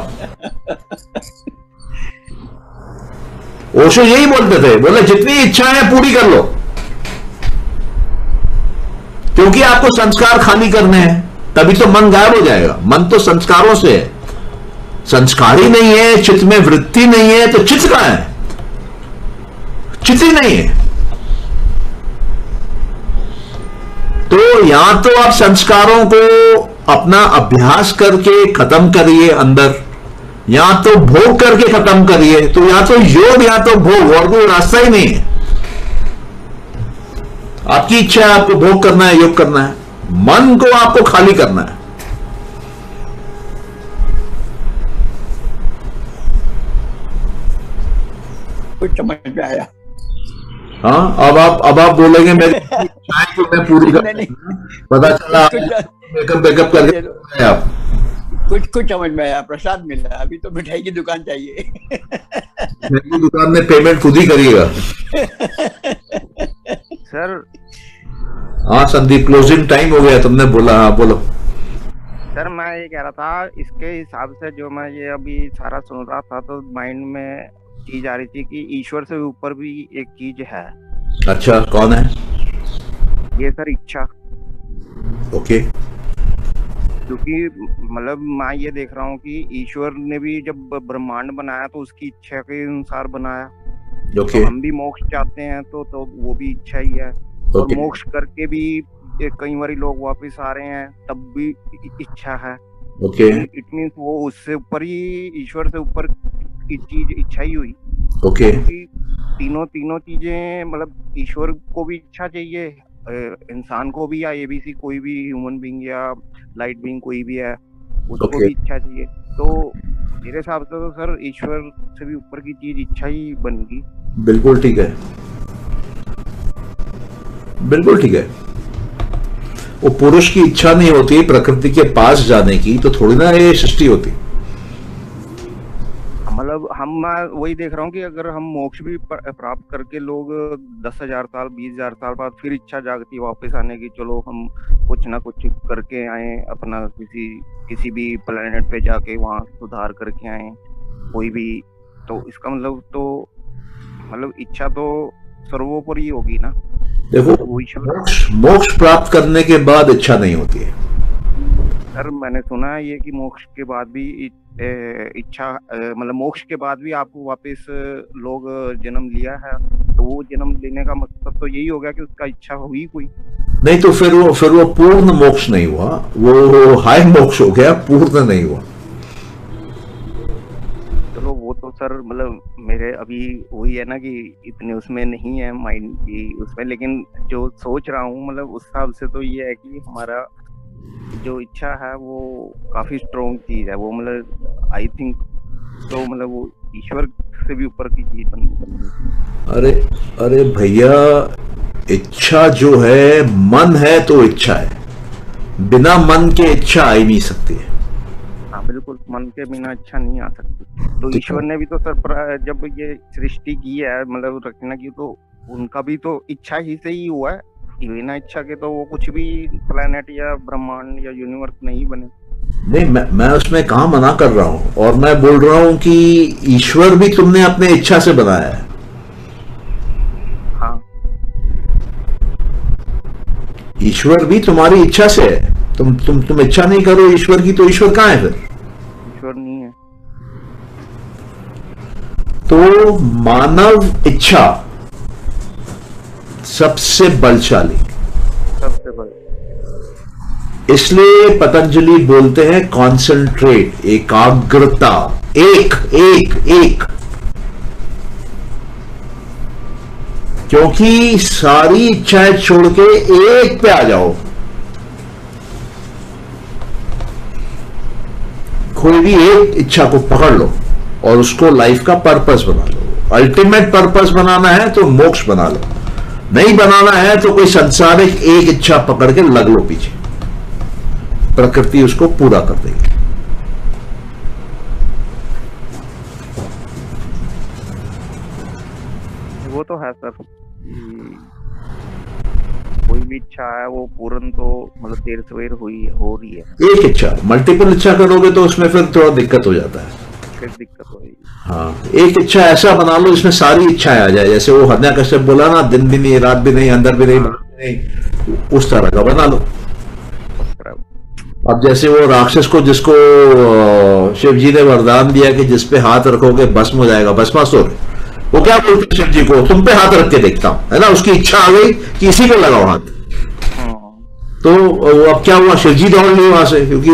ओशो यही बोलते थे, बोले जितनी इच्छाएं हैं पूरी कर लो, क्योंकि आपको संस्कार खाली करने हैं, तभी तो मन गायब हो जाएगा। मन तो संस्कारों से है, संस्कार ही नहीं है, चित्त में वृत्ति नहीं है, तो चित्त कहां है? चित्त ही नहीं है। तो या तो आप संस्कारों को अपना अभ्यास करके खत्म करिए अंदर, या तो भोग करके खत्म करिए। तो या तो योग या तो भोग, और कोई रास्ता ही नहीं है। आपकी इच्छा है, आपको भोग करना है, योग करना है, मन को आपको खाली करना है। कुछ समझ में आया। हाँ, अब आप बोलेंगे मेरी चाय तो मैं पूरी कर, नहीं, पता चला मेकअप करके आप। कुछ समझ में आया, प्रसाद मिला, अभी तो मिठाई की दुकान चाहिए। मिठाई की दुकान में पेमेंट खुद ही करिएगा सर। हाँ संदीप, क्लोजिंग टाइम हो गया, तुमने बोला। हाँ बोलो सर, मैं ये कह रहा था, इसके हिसाब से जो मैं ये अभी सारा सुन रहा था तो माइंड में चीज आ रही थी कि ईश्वर से ऊपर भी एक चीज है। अच्छा, कौन है? ये सर इच्छा। ओके। क्योंकि मतलब मैं ये देख रहा हूँ कि ईश्वर ने भी जब ब्रह्मांड बनाया तो उसकी इच्छा के अनुसार बनाया। ओके। तो हम भी मोक्ष चाहते हैं तो वो भी इच्छा ही है। और मोक्ष करके भी कई बार लोग वापस आ रहे हैं, तब भी इच्छा है। ओके। इट मीन्स वो उससे ऊपर ही, ईश्वर से ऊपर की चीज इच्छा ही हुई। ओके। क्योंकि तीनों चीजें, मतलब ईश्वर को भी इच्छा चाहिए, इंसान को भी, या एबीसी कोई भी ह्यूमन बीइंग या लाइट बीइंग कोई भी है, उसको भी इच्छा चाहिए। तो मेरे हिसाब से तो सर ईश्वर से भी ऊपर की चीज इच्छा ही बनेगी। बिल्कुल ठीक है, बिल्कुल ठीक है। वो पुरुष की इच्छा नहीं होती प्रकृति के पास जाने की, तो थोड़ी ना ये सृष्टि होती। मतलब मैं वही देख रहा हूँ कि अगर हम मोक्ष भी प्राप्त करके लोग 10,000 साल 20,000 साल बाद फिर इच्छा जागती वापस आने की, चलो हम कुछ ना कुछ करके आए, अपना किसी भी प्लेनेट पे जाके वहाँ सुधार करके आए कोई भी, तो इसका मतलब इच्छा तो सर्वोपरि होगी ना। देखो, मोक्ष प्राप्त करने के बाद इच्छा नहीं होती है सर। मैंने सुना है ये कि मोक्ष के बाद भी इच्छा, मतलब मोक्ष के बाद भी आपको वापस लोग जन्म लिया है, तो वो जन्म लेने का मतलब तो यही हो गया कि उसका इच्छा हुई कोई नहीं, तो फिर वो पूर्ण मोक्ष नहीं हुआ, वो हाई मोक्ष हो गया, पूर्ण नहीं हुआ। चलो वो तो सर, मतलब मेरे अभी वही है ना कि इतने उसमें नहीं है माइंड की उसमें, लेकिन जो सोच रहा हूँ मतलब उस हिसाब से तो ये है कि हमारा जो इच्छा है वो काफी स्ट्रॉन्ग चीज है। वो मतलब आई थिंक तो मतलब वो ईश्वर से भी ऊपर की चीज बन। अरे भैया, इच्छा जो है, मन है तो इच्छा है, बिना मन के इच्छा आ ही नहीं सकती है। हाँ बिल्कुल, मन के बिना इच्छा नहीं आ सकती। तो ईश्वर ने भी तो सर जब ये सृष्टि की है, मतलब रचना की, तो उनका भी तो इच्छा ही से ही हुआ है। बिना इच्छा के तो वो कुछ भी प्लेनेट या ब्रह्मांड या यूनिवर्स नहीं बने। नहीं, मैं उसमें कहाँ मना कर रहा हूँ, और मैं बोल रहा हूँ कि ईश्वर भी तुमने अपने इच्छा से बनाया है। हाँ, ईश्वर भी तुम्हारी इच्छा से है। तुम इच्छा नहीं करो ईश्वर की, तो ईश्वर कहाँ है फिर? ईश्वर नहीं है। तो मानव इच्छा सबसे बलशाली, सबसे बड़ा। इसलिए पतंजलि बोलते हैं कॉन्सेंट्रेट, एकाग्रता, एक एक एक, क्योंकि सारी इच्छाएं छोड़ के एक पे आ जाओ। कोई भी एक इच्छा को पकड़ लो और उसको लाइफ का पर्पस बना लो। अल्टीमेट पर्पस बनाना है तो मोक्ष बना लो, नहीं बनाना है तो कोई संसारिक एक इच्छा पकड़ के लग लो पीछे, प्रकृति उसको पूरा कर देगी। वो तो है सर, कोई भी इच्छा है वो पूर्ण तो मतलब देर सवेर हो रही है। एक इच्छा, मल्टीपल इच्छा करोगे तो उसमें फिर थोड़ा दिक्कत हो जाता है, फिर दिक्कत होगी। हाँ, एक इच्छा ऐसा बना लो जिसमें सारी इच्छाएं आ जाए, जैसे वो हिरण्यकश्यप बोला ना, दिन भी नहीं, रात भी नहीं, अंदर भी नहीं, बाहर भी नहीं, उस तरह का बना लो। अब जैसे वो राक्षस को, जिसको शिव जी ने वरदान दिया कि जिस पे हाथ रखोगे भस्म हो जाएगा, भस्मासुर, वो क्या बोलते शिव जी को, तुम पे हाथ रख के देखता हूं, है ना, उसकी इच्छा आ गई कि इसी पे लगाओ हाथ। तो अब क्या हुआ, शिव जी दौड़ लिए वहां से, क्योंकि